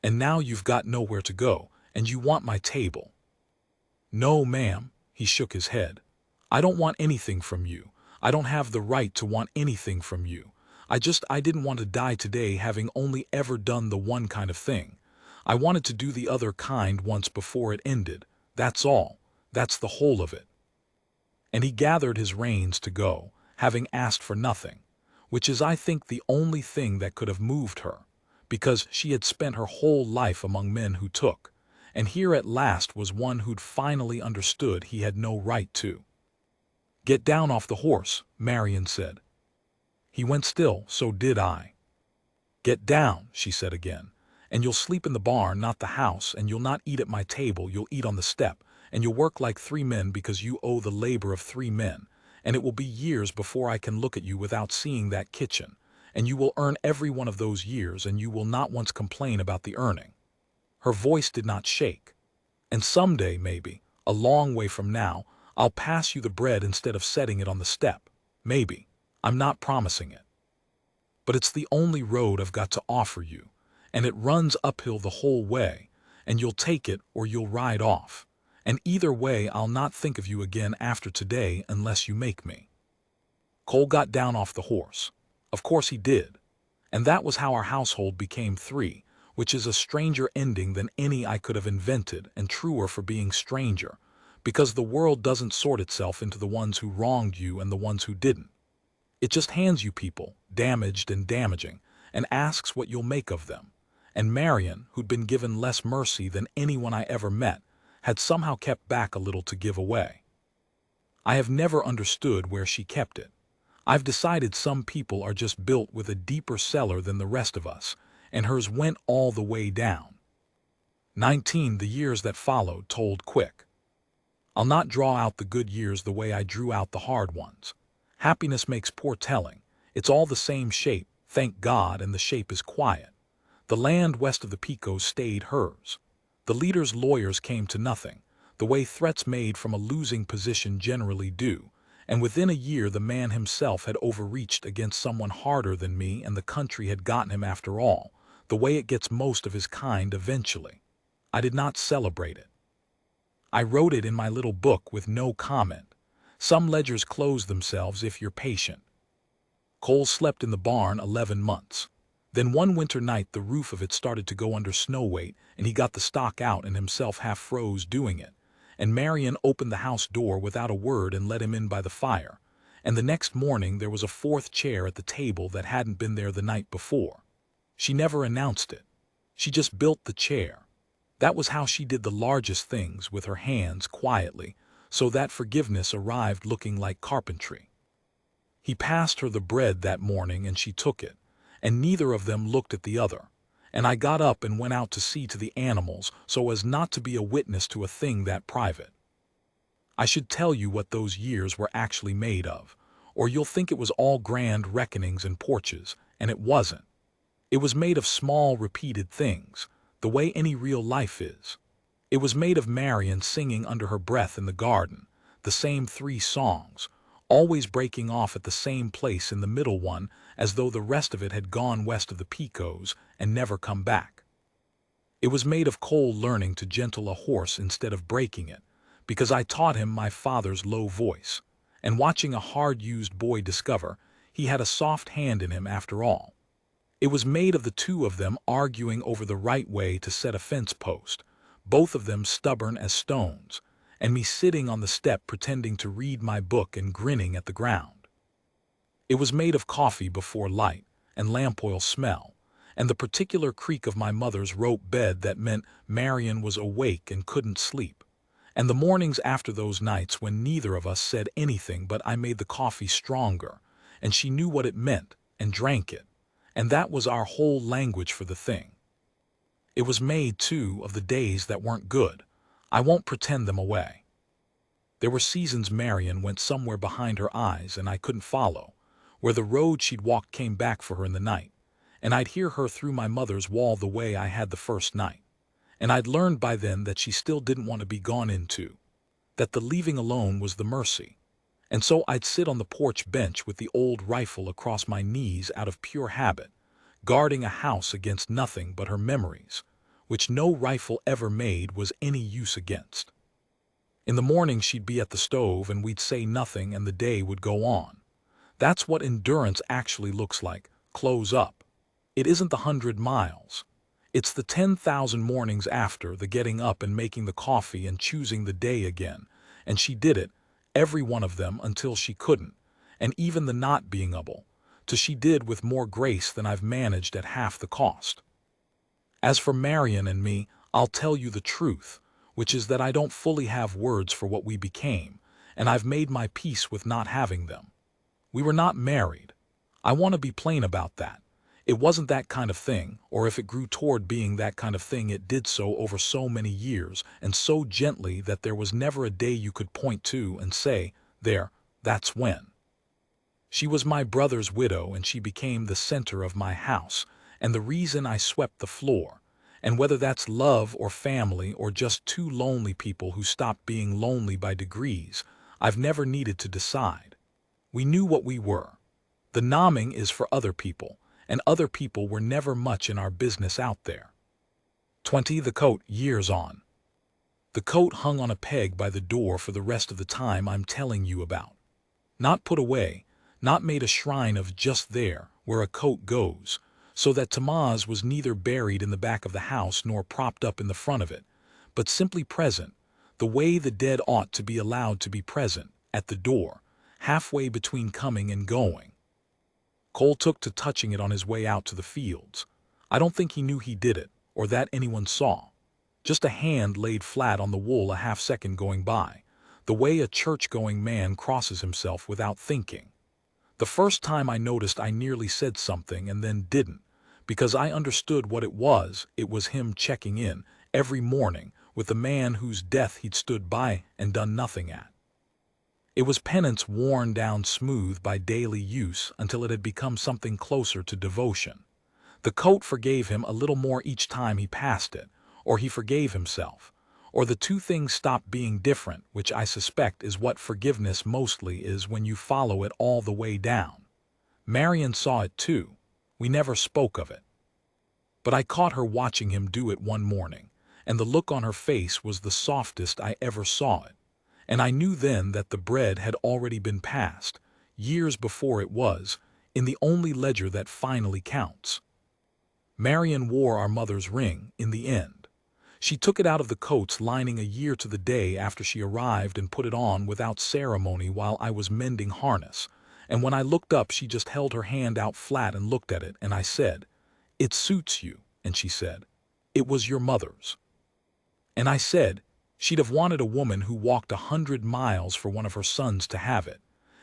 A: And now you've got nowhere to go, and you want my table." "No, ma'am," he shook his head. "I don't want anything from you. I don't have the right to want anything from you. I didn't want to die today having only ever done the one kind of thing. I wanted to do the other kind once before it ended. That's all. That's the whole of it." And he gathered his reins to go, having asked for nothing, which is, I think, the only thing that could have moved her, because she had spent her whole life among men who took, and here at last was one who'd finally understood he had no right to. "Get down off the horse," Marion said. He went still, so did I. "Get down," she said again, "and you'll sleep in the barn, not the house, and you'll not eat at my table, you'll eat on the step, and you'll work like 3 men because you owe the labor of 3 men, and it will be years before I can look at you without seeing that kitchen, and you will earn every one of those years, and you will not once complain about the earning." Her voice did not shake. "And someday, maybe, a long way from now, I'll pass you the bread instead of setting it on the step. Maybe. I'm not promising it. But it's the only road I've got to offer you, and it runs uphill the whole way, and you'll take it or you'll ride off. And either way, I'll not think of you again after today unless you make me." Cole got down off the horse. Of course he did. And that was how our household became 3, which is a stranger ending than any I could have invented, and truer for being stranger, because the world doesn't sort itself into the ones who wronged you and the ones who didn't. It just hands you people, damaged and damaging, and asks what you'll make of them. And Marion, who'd been given less mercy than anyone I ever met, had somehow kept back a little to give away. I have never understood where she kept it. I've decided some people are just built with a deeper cellar than the rest of us, and hers went all the way down. 19, the years that followed, told quick. I'll not draw out the good years the way I drew out the hard ones. Happiness makes poor telling. It's all the same shape, thank God, and the shape is quiet. The land west of the Picos stayed hers. The leader's lawyers came to nothing, the way threats made from a losing position generally do, and within a year the man himself had overreached against someone harder than me, and the country had gotten him after all, the way it gets most of his kind eventually. I did not celebrate it. I wrote it in my little book with no comment. Some ledgers close themselves if you're patient. Cole slept in the barn 11 months. Then one winter night the roof of it started to go under snow weight, and he got the stock out and himself half froze doing it. And Marion opened the house door without a word and let him in by the fire. And the next morning there was a 4th chair at the table that hadn't been there the night before. She never announced it. She just built the chair. That was how she did the largest things, with her hands, quietly, so that forgiveness arrived looking like carpentry. He passed her the bread that morning and she took it, and neither of them looked at the other. and I got up and went out to see to the animals so as not to be a witness to a thing that private. I should tell you what those years were actually made of, or you'll think it was all grand reckonings and porches, and it wasn't. It was made of small repeated things, the way any real life is. It was made of Marion singing under her breath in the garden, the same 3 songs, always breaking off at the same place in the middle one, as though the rest of it had gone west of the Picos and never come back. It was made of Cole learning to gentle a horse instead of breaking it, because I taught him my father's low voice, and watching a hard-used boy discover he had a soft hand in him after all. It was made of the 2 of them arguing over the right way to set a fence post, both of them stubborn as stones, and me sitting on the step pretending to read my book and grinning at the ground. It was made of coffee before light, and lamp oil smell, and the particular creak of my mother's rope bed that meant Marion was awake and couldn't sleep, and the mornings after those nights when neither of us said anything but I made the coffee stronger, and she knew what it meant and drank it, and that was our whole language for the thing. It was made, too, of the days that weren't good. I won't pretend them away. There were seasons Marion went somewhere behind her eyes and I couldn't follow, where the road she'd walked came back for her in the night, and I'd hear her through my mother's wall the way I had the first night, and I'd learned by then that she still didn't want to be gone into, that the leaving alone was the mercy, and so I'd sit on the porch bench with the old rifle across my knees out of pure habit, guarding a house against nothing but her memories, which no rifle ever made was any use against. In the morning she'd be at the stove and we'd say nothing and the day would go on. That's what endurance actually looks like, close up. It isn't the 100 miles. It's the 10,000 mornings after, the getting up and making the coffee and choosing the day again, and she did it, every one of them until she couldn't, and even the not being able, till she did with more grace than I've managed at half the cost. As for Marion and me, I'll tell you the truth, which is that I don't fully have words for what we became, and I've made my peace with not having them. We were not married. I want to be plain about that. It wasn't that kind of thing, or if it grew toward being that kind of thing, it did so over so many years and so gently that there was never a day you could point to and say, there, that's when. She was my brother's widow, and she became the center of my house, and the reason I swept the floor, and whether that's love or family or just 2 lonely people who stopped being lonely by degrees, I've never needed to decide. We knew what we were. The nomming is for other people, and other people were never much in our business out there. 20. The coat, years on. The coat hung on a peg by the door for the rest of the time I'm telling you about. Not put away, not made a shrine of, just there, where a coat goes, so that Tamaz was neither buried in the back of the house nor propped up in the front of it, but simply present, the way the dead ought to be allowed to be present, at the door, halfway between coming and going. Cole took to touching it on his way out to the fields. I don't think he knew he did it, or that anyone saw. Just a hand laid flat on the wool a half-second going by, the way a church-going man crosses himself without thinking. The first time I noticed, I nearly said something and then didn't, because I understood what it was. It was him checking in, every morning, with the man whose death he'd stood by and done nothing at. It was penance worn down smooth by daily use until it had become something closer to devotion. The coat forgave him a little more each time he passed it, or he forgave himself, or the 2 things stopped being different, which I suspect is what forgiveness mostly is when you follow it all the way down. Marion saw it too. We never spoke of it. But I caught her watching him do it one morning, and the look on her face was the softest I ever saw it. And I knew then that the bread had already been passed, years before it was, in the only ledger that finally counts. Marion wore our mother's ring, in the end. She took it out of the coat's lining a year to the day after she arrived and put it on without ceremony while I was mending harness, and when I looked up she just held her hand out flat and looked at it, and I said, "It suits you," and she said, "It was your mother's." And I said, she'd have wanted a woman who walked 100 miles for one of her sons to have it,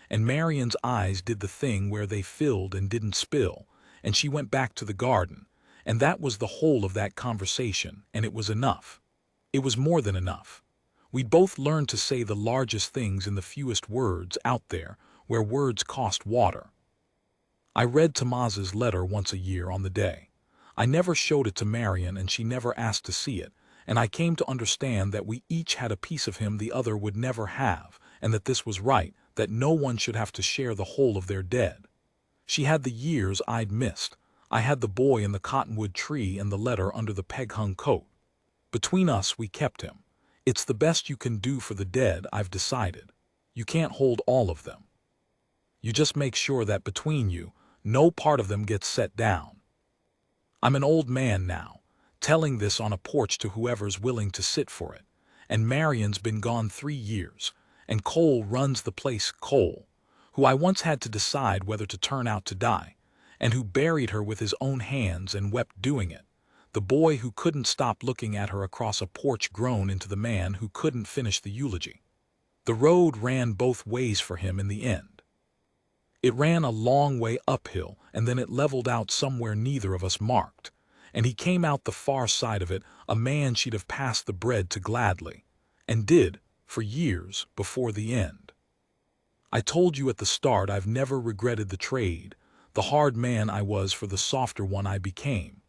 A: and Marion's eyes did the thing where they filled and didn't spill, and she went back to the garden, And that was the whole of that conversation, and it was enough. It was more than enough. We'd both learned to say the largest things in the fewest words out there, where words cost water. I read Tamaz's letter once a year on the day. I never showed it to Marion, and she never asked to see it, and I came to understand that we each had a piece of him the other would never have, and that this was right, that no one should have to share the whole of their dead. She had the years I'd missed. I had the boy in the cottonwood tree and the letter under the peg-hung coat. Between us, we kept him. It's the best you can do for the dead, I've decided. You can't hold all of them. You just make sure that between you, no part of them gets set down. I'm an old man now, telling this on a porch to whoever's willing to sit for it. And Marion's been gone 3 years, and Cole runs the place. Cole, who I once had to decide whether to turn out to die, and who buried her with his own hands and wept doing it. The boy who couldn't stop looking at her across a porch grown into the man who couldn't finish the eulogy. The road ran both ways for him in the end. It ran a long way uphill, and then it leveled out somewhere neither of us marked, and he came out the far side of it, a man she'd have passed the bread to gladly, and did, for years, before the end. I told you at the start I've never regretted the trade, the hard man I was for the softer one I became.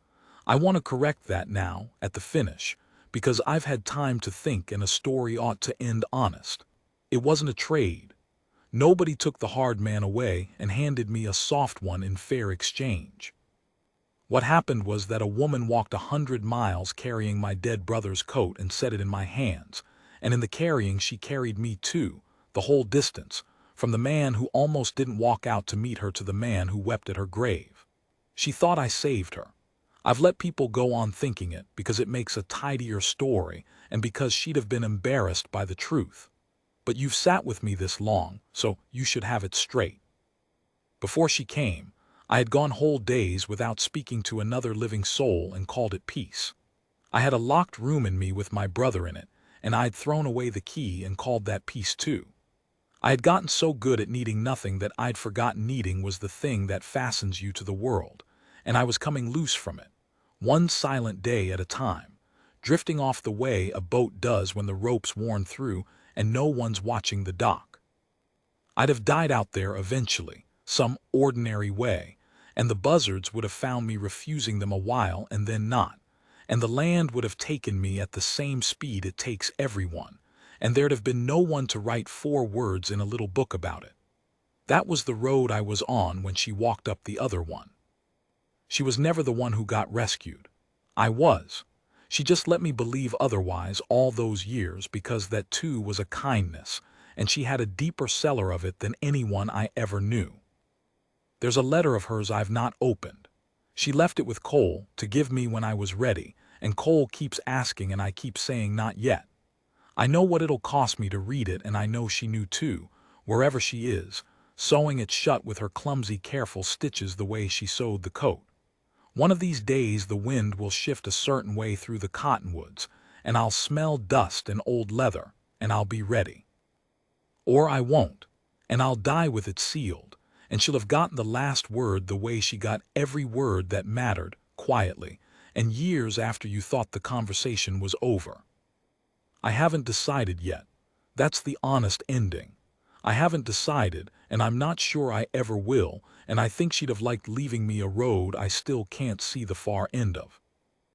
A: I want to correct that now, at the finish, because I've had time to think and a story ought to end honest. It wasn't a trade. Nobody took the hard man away and handed me a soft one in fair exchange. What happened was that a woman walked 100 miles carrying my dead brother's coat and set it in my hands, and in the carrying she carried me too, the whole distance, from the man who almost didn't walk out to meet her to the man who wept at her grave. She thought I saved her. I've let people go on thinking it because it makes a tidier story and because she'd have been embarrassed by the truth. But you've sat with me this long, so you should have it straight. Before she came, I had gone whole days without speaking to another living soul and called it peace. I had a locked room in me with my brother in it, and I'd thrown away the key and called that peace too. I had gotten so good at needing nothing that I'd forgotten needing was the thing that fastens you to the world, and I was coming loose from it, one silent day at a time, drifting off the way a boat does when the rope's worn through and no one's watching the dock. I'd have died out there eventually, some ordinary way, and the buzzards would have found me refusing them a while and then not, and the land would have taken me at the same speed it takes everyone, and there'd have been no one to write 4 words in a little book about it. That was the road I was on when she walked up the other one. She was never the one who got rescued. I was. She just let me believe otherwise all those years because that too was a kindness, and she had a deeper cellar of it than anyone I ever knew. There's a letter of hers I've not opened. She left it with Cole to give me when I was ready, and Cole keeps asking and I keep saying not yet. I know what it'll cost me to read it, and I know she knew too, wherever she is, sewing it shut with her clumsy, careful stitches the way she sewed the coat. One of these days the wind will shift a certain way through the cottonwoods, and I'll smell dust and old leather, and I'll be ready. Or I won't, and I'll die with it sealed, and she'll have gotten the last word the way she got every word that mattered, quietly, and years after you thought the conversation was over. I haven't decided yet. That's the honest ending. I haven't decided, and I'm not sure I ever will, and I think she'd have liked leaving me a road I still can't see the far end of.